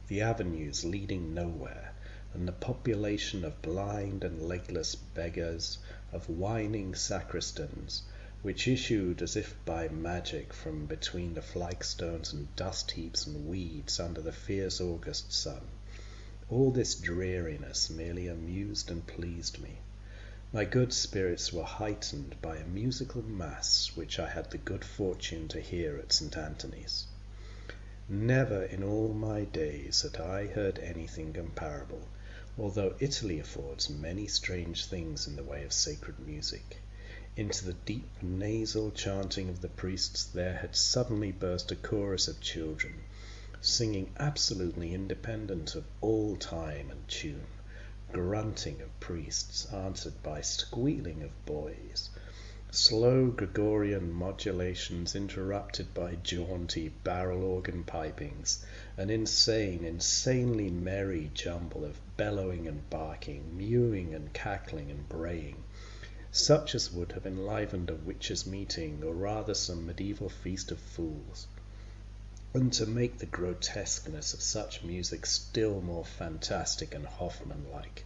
the avenues leading nowhere, and the population of blind and legless beggars, of whining sacristans, which issued as if by magic from between the flagstones and dust heaps and weeds under the fierce August sun. All this dreariness merely amused and pleased me. My good spirits were heightened by a musical mass which I had the good fortune to hear at St. Anthony's. Never in all my days had I heard anything comparable, although Italy affords many strange things in the way of sacred music. Into the deep nasal chanting of the priests there had suddenly burst a chorus of children, singing absolutely independent of all time and tune, grunting of priests answered by squealing of boys, slow Gregorian modulations interrupted by jaunty barrel organ pipings, an insanely merry jumble of bellowing and barking, mewing and cackling and braying, such as would have enlivened a witches' meeting, or rather some medieval feast of fools. And to make the grotesqueness of such music still more fantastic and Hoffman-like,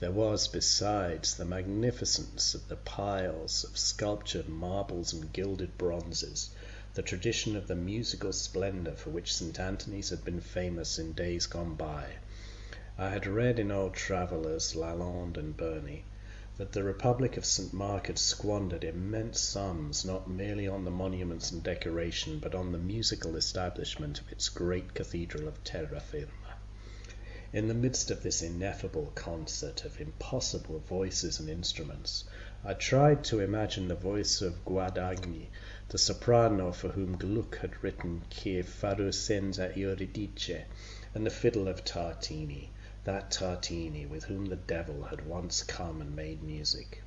there was, besides, the magnificence of the piles of sculptured marbles and gilded bronzes, the tradition of the musical splendor for which St. Anthony's had been famous in days gone by. I had read in old travellers, Lalande and Burney, that the Republic of St. Mark had squandered immense sums not merely on the monuments and decoration, but on the musical establishment of its great cathedral of terra firma. In the midst of this ineffable concert of impossible voices and instruments, I tried to imagine the voice of Guadagni, the soprano for whom Gluck had written Che farò senza Euridice, and the fiddle of Tartini, that Tartini with whom the devil had once come and made music.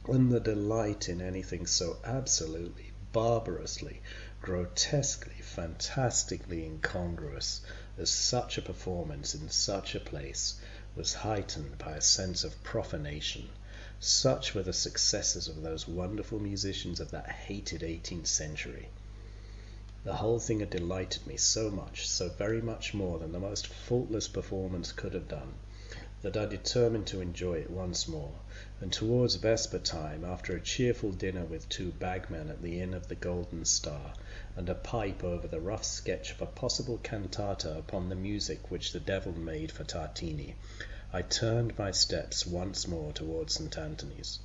And the delight in anything so absolutely, barbarously, grotesquely, fantastically incongruous as such a performance in such a place was heightened by a sense of profanation. Such were the successes of those wonderful musicians of that hated 18th century. The whole thing had delighted me so much, so very much more than the most faultless performance could have done, that I determined to enjoy it once more, and towards vesper time, after a cheerful dinner with 2 bagmen at the Inn of the Golden Star, and a pipe over the rough sketch of a possible cantata upon the music which the devil made for Tartini, I turned my steps once more towards St. Anthony's.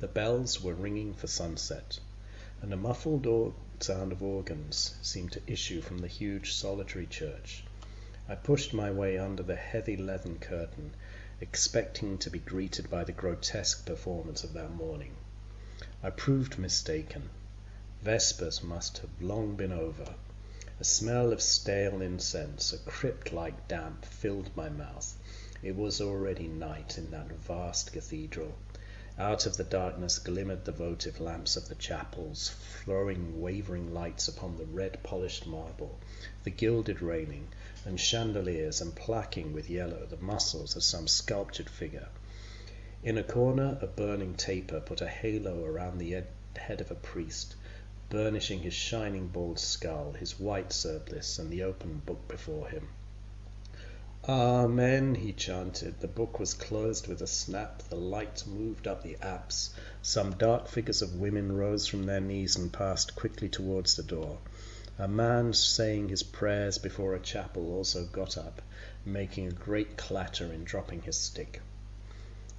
The bells were ringing for sunset, and a muffled sound of organs seemed to issue from the huge solitary church. I pushed my way under the heavy leathern curtain, expecting to be greeted by the grotesque performance of that morning. I proved mistaken. Vespers must have long been over. A smell of stale incense, a crypt-like damp, filled my mouth. It was already night in that vast cathedral. Out of the darkness glimmered the votive lamps of the chapels, throwing wavering lights upon the red polished marble, the gilded railing, and chandeliers, and placking with yellow the muscles of some sculptured figure. In a corner a burning taper put a halo around the head of a priest, burnishing his shining bald skull, his white surplice, and the open book before him. Amen, he chanted. The book was closed with a snap. The light moved up the apse. Some dark figures of women rose from their knees and passed quickly towards the door. A man saying his prayers before a chapel also got up, making a great clatter in dropping his stick.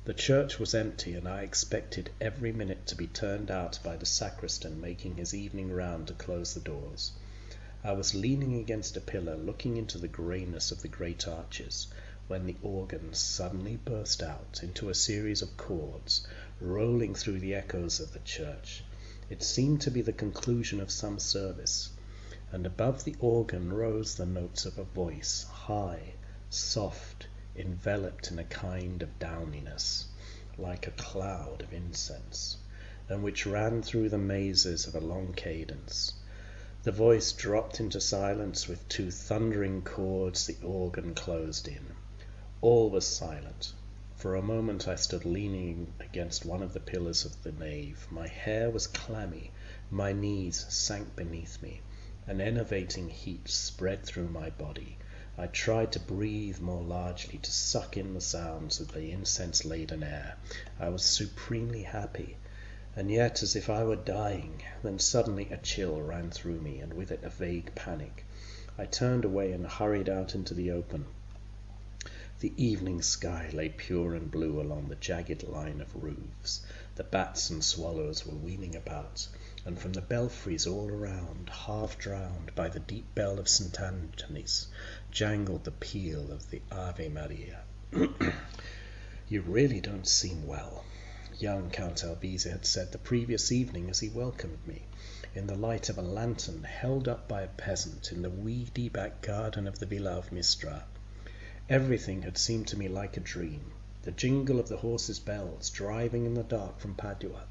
The church was empty, and I expected every minute to be turned out by the sacristan making his evening round to close the doors. I was leaning against a pillar, looking into the greyness of the great arches, when the organ suddenly burst out into a series of chords, rolling through the echoes of the church. It seemed to be the conclusion of some service, and above the organ rose the notes of a voice, high, soft, enveloped in a kind of downiness, like a cloud of incense, and which ran through the mazes of a long cadence. The voice dropped into silence with two thundering chords the organ closed in. All was silent. For a moment I stood leaning against one of the pillars of the nave. My hair was clammy, my knees sank beneath me. An enervating heat spread through my body. I tried to breathe more largely, to suck in the sounds of the incense-laden air. I was supremely happy, and yet as if I were dying. Then suddenly a chill ran through me, and with it a vague panic. I turned away and hurried out into the open. The evening sky lay pure and blue along the jagged line of roofs. The bats and swallows were wheeling about, and from the belfries all around, half drowned by the deep bell of St. Anthony's, jangled the peal of the Ave Maria. "You really don't seem well," young Count Alvise had said the previous evening as he welcomed me, in the light of a lantern held up by a peasant in the weedy back garden of the villa of Mistra. Everything had seemed to me like a dream. The jingle of the horses' bells, driving in the dark from Padua,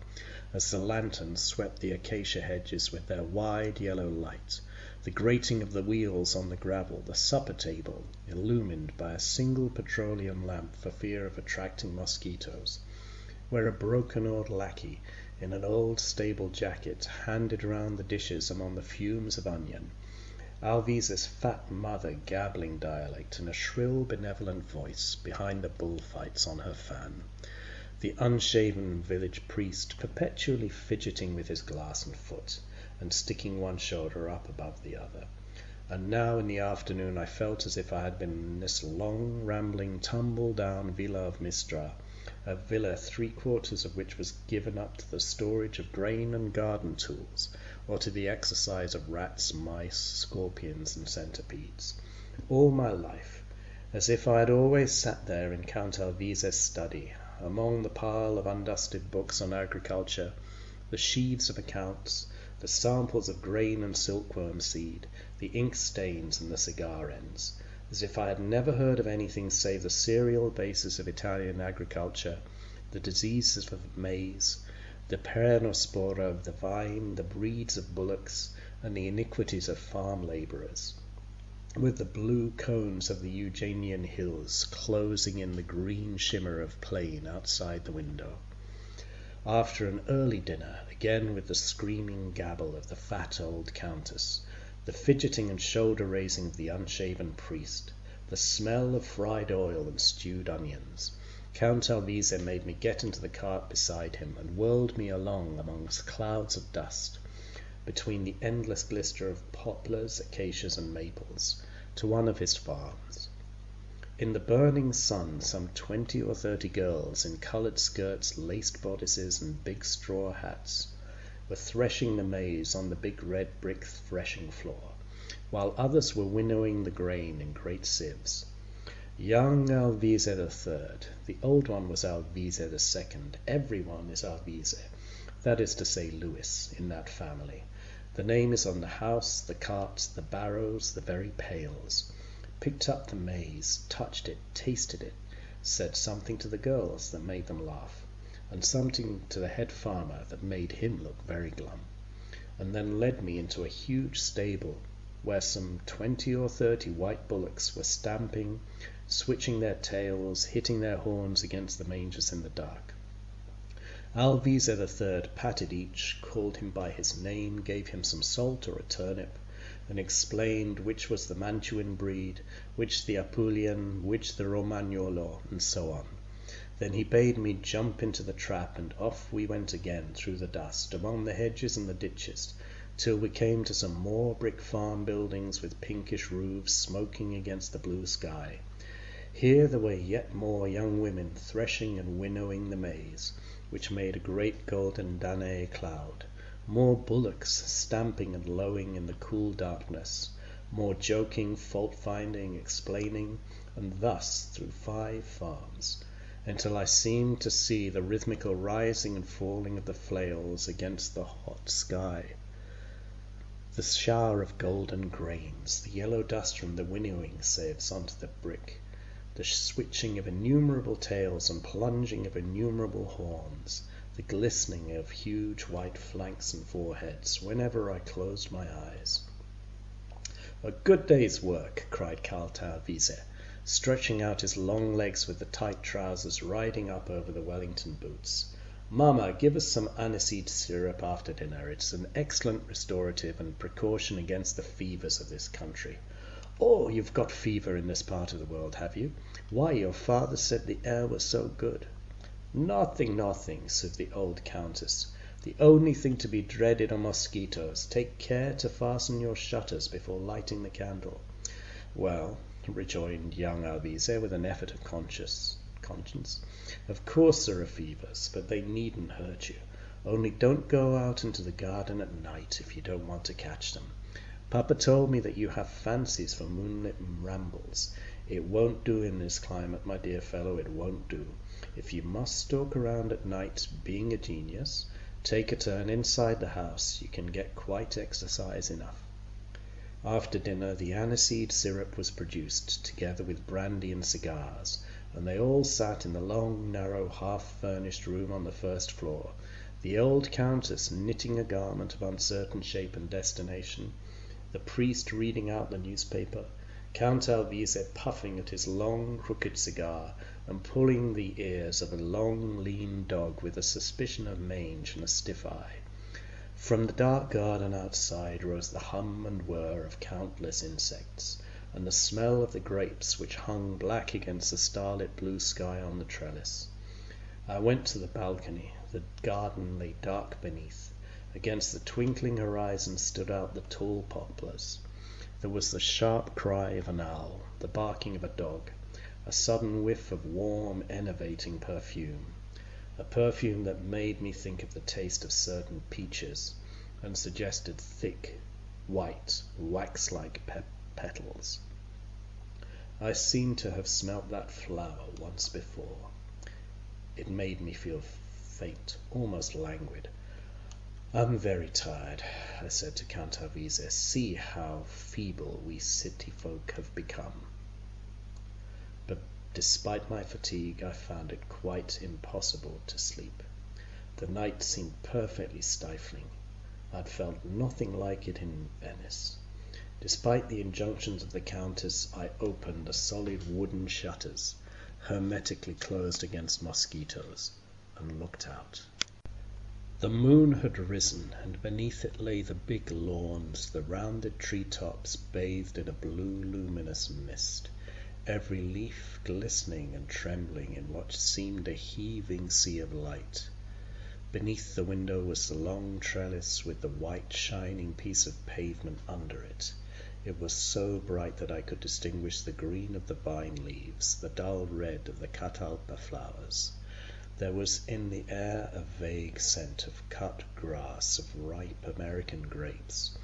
as the lanterns swept the acacia hedges with their wide yellow light, the grating of the wheels on the gravel, the supper table, illumined by a single petroleum lamp for fear of attracting mosquitoes, where a broken old lackey in an old stable jacket handed round the dishes among the fumes of onion, Alvise's fat mother gabbling dialect in a shrill benevolent voice behind the bullfights on her fan, the unshaven village priest perpetually fidgeting with his glass and foot, and sticking one shoulder up above the other. And now in the afternoon I felt as if I had been in this long, rambling, tumble-down villa of Mistra, a villa 3/4 of which was given up to the storage of grain and garden tools, or to the exercise of rats, mice, scorpions, and centipedes. All my life, as if I had always sat there in Count Alvise's study, among the pile of undusted books on agriculture, the sheaves of accounts, the samples of grain and silkworm seed, the ink stains and the cigar ends, as if I had never heard of anything save the cereal basis of Italian agriculture, the diseases of maize, the peronospora of the vine, the breeds of bullocks, and the iniquities of farm labourers, with the blue cones of the Eugenian hills closing in the green shimmer of plain outside the window. After an early dinner, again with the screaming gabble of the fat old countess, the fidgeting and shoulder-raising of the unshaven priest, the smell of fried oil and stewed onions, Count Alvise made me get into the cart beside him and whirled me along amongst clouds of dust, between the endless glister of poplars, acacias, and maples, to one of his farms. In the burning sun, some 20 or 30 girls in coloured skirts, laced bodices, and big straw hats were threshing the maize on the big red brick threshing floor, while others were winnowing the grain in great sieves. Young Alvise III, the old one was Alvise II, everyone is Alvise, that is to say Louis, in that family. The name is on the house, the carts, the barrows, the very pails. Picked up the maize, touched it, tasted it, said something to the girls that made them laugh, and something to the head farmer that made him look very glum, and then led me into a huge stable where some 20 or 30 white bullocks were stamping, switching their tails, hitting their horns against the mangers in the dark. Alvise III patted each, called him by his name, gave him some salt or a turnip, and explained which was the Mantuan breed, which the Apulian, which the Romagnolo, and so on. Then he bade me jump into the trap, and off we went again through the dust, among the hedges and the ditches, till we came to some more brick farm buildings with pinkish roofs smoking against the blue sky. Here there were yet more young women threshing and winnowing the maize, which made a great golden Danae cloud, more bullocks stamping and lowing in the cool darkness, more joking, fault-finding, explaining, and thus through 5 farms, until I seemed to see the rhythmical rising and falling of the flails against the hot sky, the shower of golden grains, the yellow dust from the winnowing sieves onto the brick, the switching of innumerable tails and plunging of innumerable horns, the glistening of huge white flanks and foreheads whenever I closed my eyes. "A good day's work," cried Caltagirve, stretching out his long legs with the tight trousers riding up over the Wellington boots. "Mamma, give us some aniseed syrup after dinner. It's an excellent restorative and precaution against the fevers of this country." "Oh, you've got fever in this part of the world, have you? Why, your father said the air was so good." "Nothing, nothing," said the old countess. "The only thing to be dreaded are mosquitoes. Take care to fasten your shutters before lighting the candle." "Well," rejoined young Alvise with an effort of conscience, "of course there are fevers, but they needn't hurt you. Only don't go out into the garden at night if you don't want to catch them. Papa told me that you have fancies for moonlit rambles. It won't do in this climate, my dear fellow, it won't do. If you must stalk around at night, being a genius, take a turn inside the house. You can get quite exercise enough." After dinner the aniseed syrup was produced, together with brandy and cigars, and they all sat in the long, narrow, half-furnished room on the first floor, the old countess knitting a garment of uncertain shape and destination, the priest reading out the newspaper, Count Alvise puffing at his long, crooked cigar and pulling the ears of a long, lean dog with a suspicion of mange and a stiff eye. From the dark garden outside rose the hum and whir of countless insects, and the smell of the grapes which hung black against the starlit blue sky on the trellis. I went to the balcony. The garden lay dark beneath. Against the twinkling horizon stood out the tall poplars. There was the sharp cry of an owl, the barking of a dog, a sudden whiff of warm, enervating perfume, a perfume that made me think of the taste of certain peaches and suggested thick, white, wax-like petals. I seemed to have smelt that flower once before. It made me feel faint, almost languid. "I'm very tired," I said to Count Alvise. "See how feeble we city folk have become." But despite my fatigue, I found it quite impossible to sleep. The night seemed perfectly stifling. I'd felt nothing like it in Venice. Despite the injunctions of the Countess, I opened the solid wooden shutters, hermetically closed against mosquitoes, and looked out. The moon had risen, and beneath it lay the big lawns, the rounded tree-tops bathed in a blue luminous mist, every leaf glistening and trembling in what seemed a heaving sea of light. Beneath the window was the long trellis with the white shining piece of pavement under it. It was so bright that I could distinguish the green of the vine leaves, the dull red of the catalpa flowers. There was in the air a vague scent of cut grass, of ripe American grapes,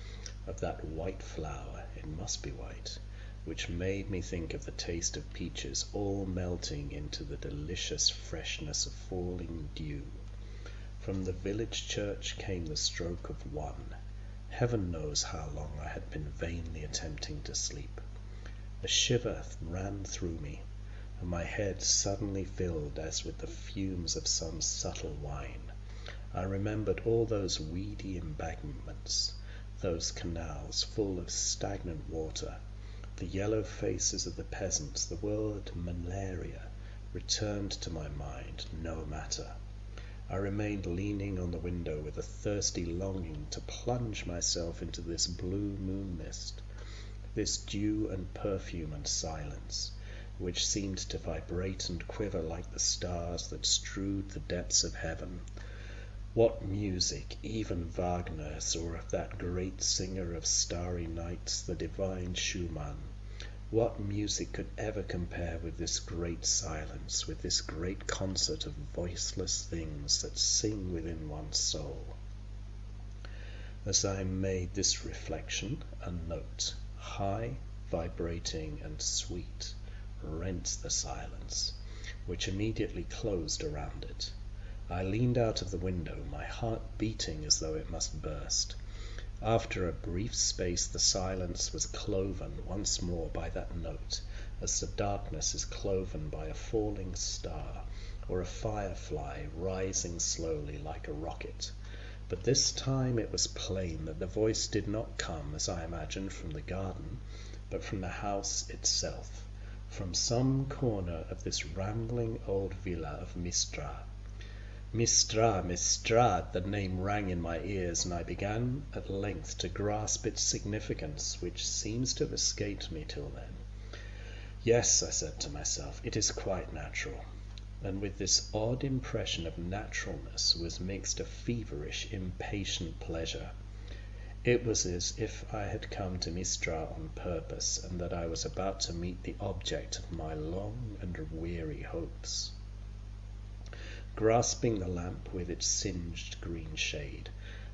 of that white flower, it must be white, which made me think of the taste of peaches, all melting into the delicious freshness of falling dew. From the village church came the stroke of one. Heaven knows how long I had been vainly attempting to sleep. A shiver ran through me, and my head suddenly filled as with the fumes of some subtle wine. I remembered all those weedy embankments, those canals full of stagnant water, the yellow faces of the peasants. The word malaria returned to my mind. No matter. I remained leaning on the window with a thirsty longing to plunge myself into this blue moon mist, this dew and perfume and silence, which seemed to vibrate and quiver like the stars that strewed the depths of heaven. What music even Wagner's, or of that great singer of starry nights, the divine Schumann, what music could ever compare with this great silence, with this great concert of voiceless things that sing within one's soul? As I made this reflection, a note, high, vibrating, and sweet, rent the silence. which immediately closed around it. I leaned out of the window, my heart beating as though it must burst. After a brief space the silence was cloven once more by that note, as the darkness is cloven by a falling star, or a firefly rising slowly like a rocket. But this time it was plain that the voice did not come, as I imagined, from the garden, but from the house itself, from some corner of this rambling old villa of Mistra. Mistra, Mistra, the name rang in my ears, and I began at length to grasp its significance, which seems to have escaped me till then. Yes, I said to myself, it is quite natural. And with this odd impression of naturalness was mixed a feverish, impatient pleasure. It was as if I had come to Mistra on purpose, and that I was about to meet the object of my long and weary hopes. Grasping the lamp with its singed green shade,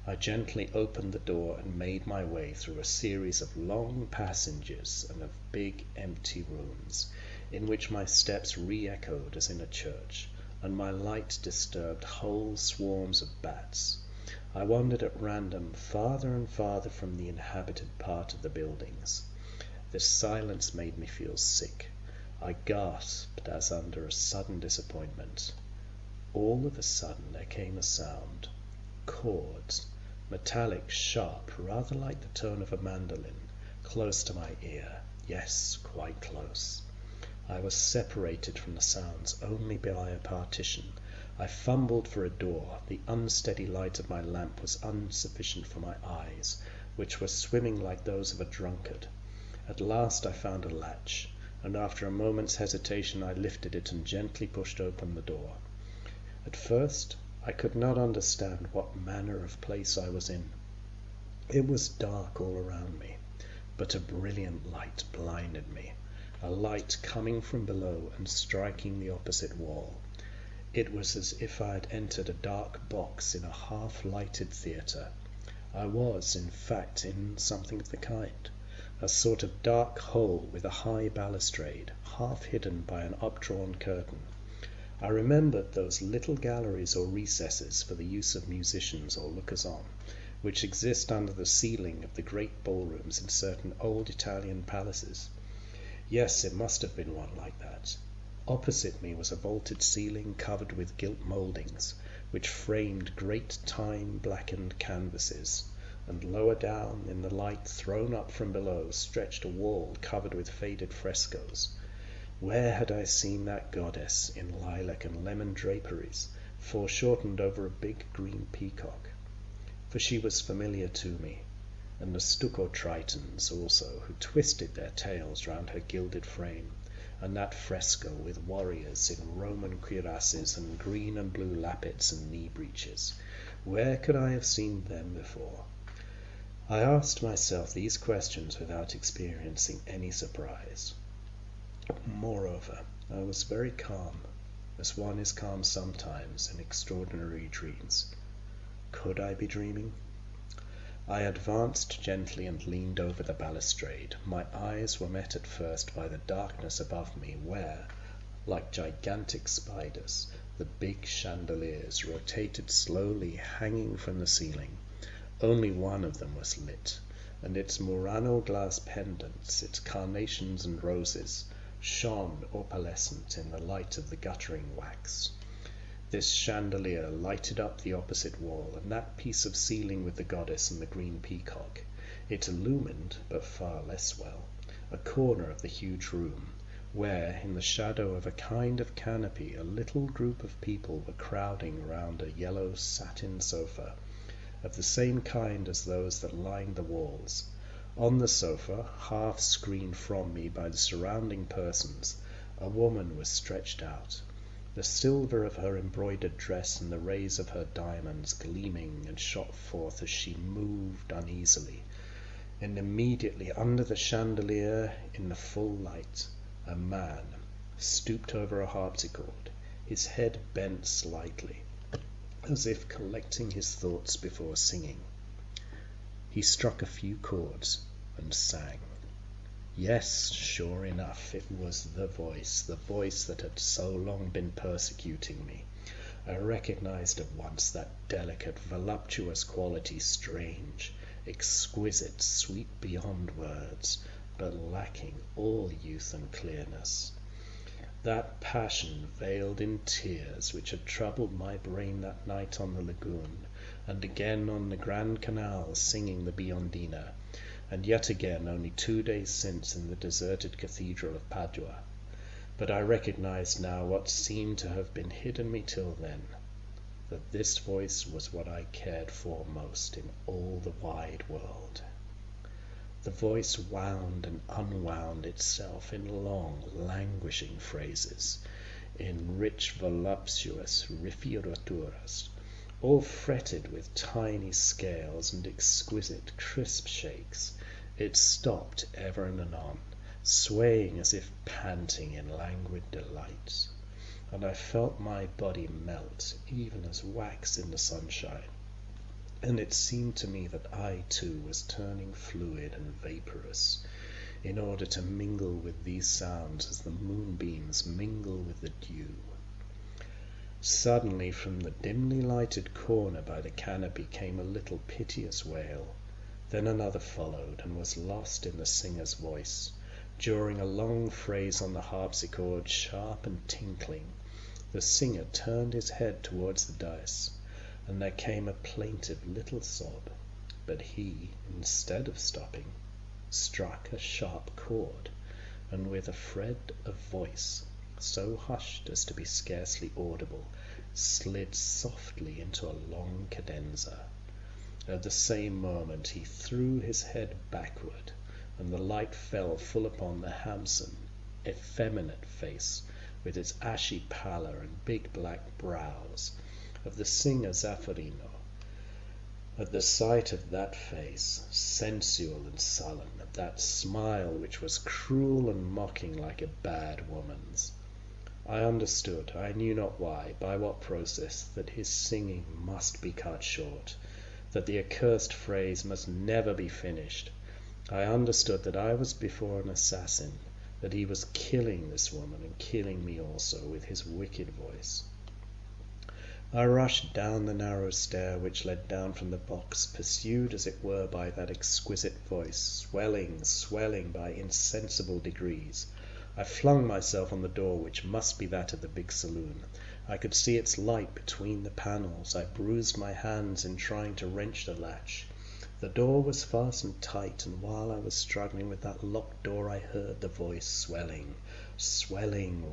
I gently opened the door and made my way through a series of long passages and of big empty rooms, in which my steps re-echoed as in a church, and my light disturbed whole swarms of bats. I wandered at random farther and farther from the inhabited part of the buildings. This silence made me feel sick. I gasped as under a sudden disappointment. All of a sudden there came a sound. Chords, metallic, sharp, rather like the tone of a mandolin, close to my ear. Yes, quite close. I was separated from the sounds only by a partition. I fumbled for a door. The unsteady light of my lamp was insufficient for my eyes, which were swimming like those of a drunkard. At last I found a latch, and after a moment's hesitation I lifted it and gently pushed open the door. At first I could not understand what manner of place I was in. It was dark all around me, but a brilliant light blinded me, a light coming from below and striking the opposite wall. It was as if I had entered a dark box in a half-lighted theatre. I was, in fact, in something of the kind, a sort of dark hole with a high balustrade, half hidden by an updrawn curtain. I remembered those little galleries or recesses for the use of musicians or lookers-on, which exist under the ceiling of the great ballrooms in certain old Italian palaces. Yes, it must have been one like that. Opposite me was a vaulted ceiling covered with gilt mouldings, which framed great time-blackened canvases, and lower down, in the light thrown up from below, stretched a wall covered with faded frescoes. Where had I seen that goddess in lilac and lemon draperies, foreshortened over a big green peacock? For she was familiar to me, and the stucco tritons also, who twisted their tails round her gilded frame, and that fresco with warriors in Roman cuirasses and green and blue lappets and knee breeches. Where could I have seen them before? I asked myself these questions without experiencing any surprise. Moreover, I was very calm, as one is calm sometimes in extraordinary dreams. Could I be dreaming? I advanced gently and leaned over the balustrade. My eyes were met at first by the darkness above me, where, like gigantic spiders, the big chandeliers rotated slowly, hanging from the ceiling. Only one of them was lit, and its Murano glass pendants, its carnations and roses, shone opalescent in the light of the guttering wax. This chandelier lighted up the opposite wall, and that piece of ceiling with the goddess and the green peacock. It illumined, but far less well, a corner of the huge room, where, in the shadow of a kind of canopy, a little group of people were crowding round a yellow satin sofa, of the same kind as those that lined the walls. On the sofa, half screened from me by the surrounding persons, a woman was stretched out, the silver of her embroidered dress and the rays of her diamonds gleaming and shot forth as she moved uneasily. And immediately under the chandelier, in the full light, a man stooped over a harpsichord, his head bent slightly, as if collecting his thoughts before singing. He struck a few chords and sang. Yes, sure enough, it was the voice that had so long been persecuting me. I recognized at once that delicate, voluptuous quality, strange, exquisite, sweet beyond words, but lacking all youth and clearness. That passion veiled in tears which had troubled my brain that night on the lagoon, and again on the Grand Canal singing the Biondina, and yet again only 2 days since in the deserted cathedral of Padua. But I recognized now what seemed to have been hidden me till then, that this voice was what I cared for most in all the wide world. The voice wound and unwound itself in long, languishing phrases, in rich, voluptuous rifioraturas, all fretted with tiny scales and exquisite, crisp shakes. It stopped ever and anon, swaying as if panting in languid delight, and I felt my body melt, even as wax in the sunshine, and it seemed to me that I too was turning fluid and vaporous, in order to mingle with these sounds as the moonbeams mingle with the dew. Suddenly from the dimly lighted corner by the canopy came a little piteous wail, then another followed and was lost in the singer's voice, during a long phrase on the harpsichord, sharp and tinkling. The singer turned his head towards the dais, and there came a plaintive little sob, but he, instead of stopping, struck a sharp chord, and with a fret of voice, so hushed as to be scarcely audible, slid softly into a long cadenza. At the same moment he threw his head backward, and the light fell full upon the handsome, effeminate face, with its ashy pallor and big black brows, of the singer Zafarino. At the sight of that face, sensual and sullen, of that smile which was cruel and mocking like a bad woman's, I understood, I knew not why, by what process, that his singing must be cut short, that the accursed phrase must never be finished. I understood that I was before an assassin, that he was killing this woman and killing me also with his wicked voice. I rushed down the narrow stair which led down from the box, pursued as it were by that exquisite voice, swelling by insensible degrees. I flung myself on the door, which must be that of the big saloon. I could see its light between the panels. I bruised my hands in trying to wrench the latch. The door was fastened tight, and while I was struggling with that locked door I heard the voice swelling,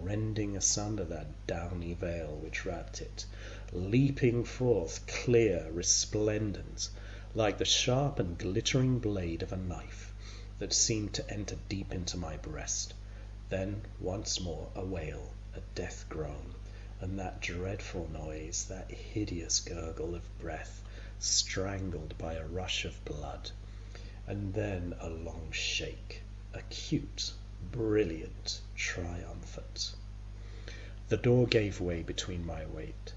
rending asunder that downy veil which wrapped it, leaping forth clear, resplendent, like the sharp and glittering blade of a knife, that seemed to enter deep into my breast. Then once more a wail, a death groan, and that dreadful noise, that hideous gurgle of breath, strangled by a rush of blood, and then a long shake, acute, brilliant, triumphant. The door gave way between my weight.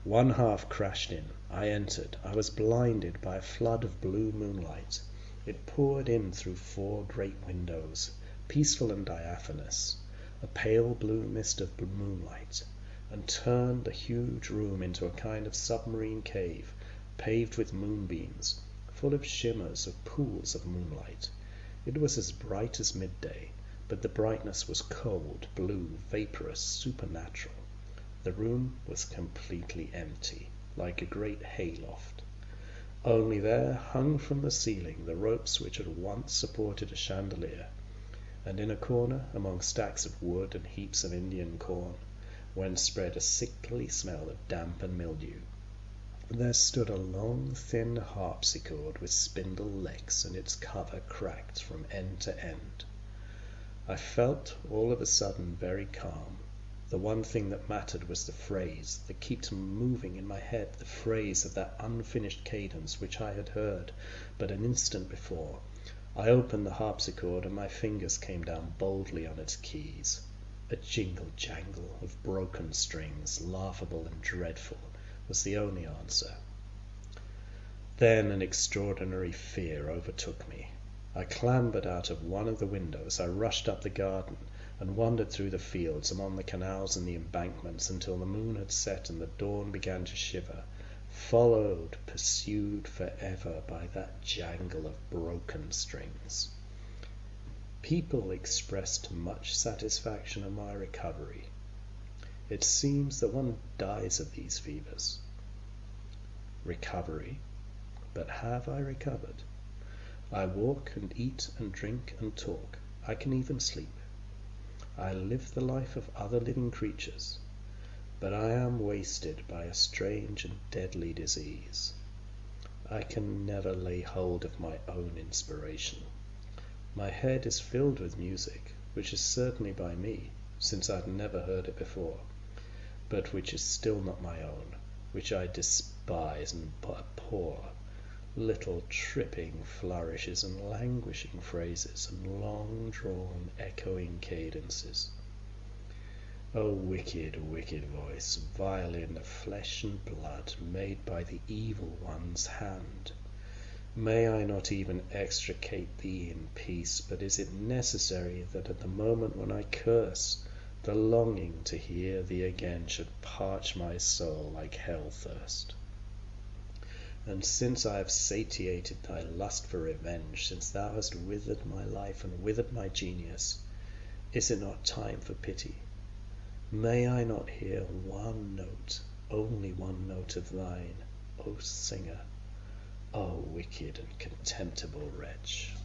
One half crashed in. I entered. I was blinded by a flood of blue moonlight. It poured in through 4 great windows, peaceful and diaphanous, a pale blue mist of moonlight, and turned the huge room into a kind of submarine cave, paved with moonbeams, full of shimmers of pools of moonlight. It was as bright as midday, but the brightness was cold, blue, vaporous, supernatural. The room was completely empty, like a great hayloft. Only there hung from the ceiling the ropes which had once supported a chandelier, and in a corner, among stacks of wood and heaps of Indian corn, whence spread a sickly smell of damp and mildew, there stood a long, thin harpsichord with spindle legs, and its cover cracked from end to end. I felt all of a sudden very calm. The one thing that mattered was the phrase that kept moving in my head, the phrase of that unfinished cadence which I had heard but an instant before. I opened the harpsichord, and my fingers came down boldly on its keys. A jingle-jangle of broken strings, laughable and dreadful, was the only answer. Then an extraordinary fear overtook me. I clambered out of one of the windows, I rushed up the garden, and wandered through the fields, among the canals and the embankments, until the moon had set and the dawn began to shiver, followed, pursued forever by that jangle of broken strings. People expressed much satisfaction at my recovery. It seems that one dies of these fevers. Recovery? But have I recovered? I walk and eat and drink and talk. I can even sleep. I live the life of other living creatures, but I am wasted by a strange and deadly disease. I can never lay hold of my own inspiration. My head is filled with music, which is certainly by me, since I had never heard it before, but which is still not my own, which I despise and abhor. Little tripping flourishes and languishing phrases and long-drawn echoing cadences. O wicked, wicked voice, violin of flesh and blood, made by the evil one's hand, may I not even extricate thee in peace, but is it necessary that at the moment when I curse, the longing to hear thee again should parch my soul like hell thirst? And since I have satiated thy lust for revenge, since thou hast withered my life and withered my genius, is it not time for pity? May I not hear one note, only one note of thine, O singer, O wicked and contemptible wretch?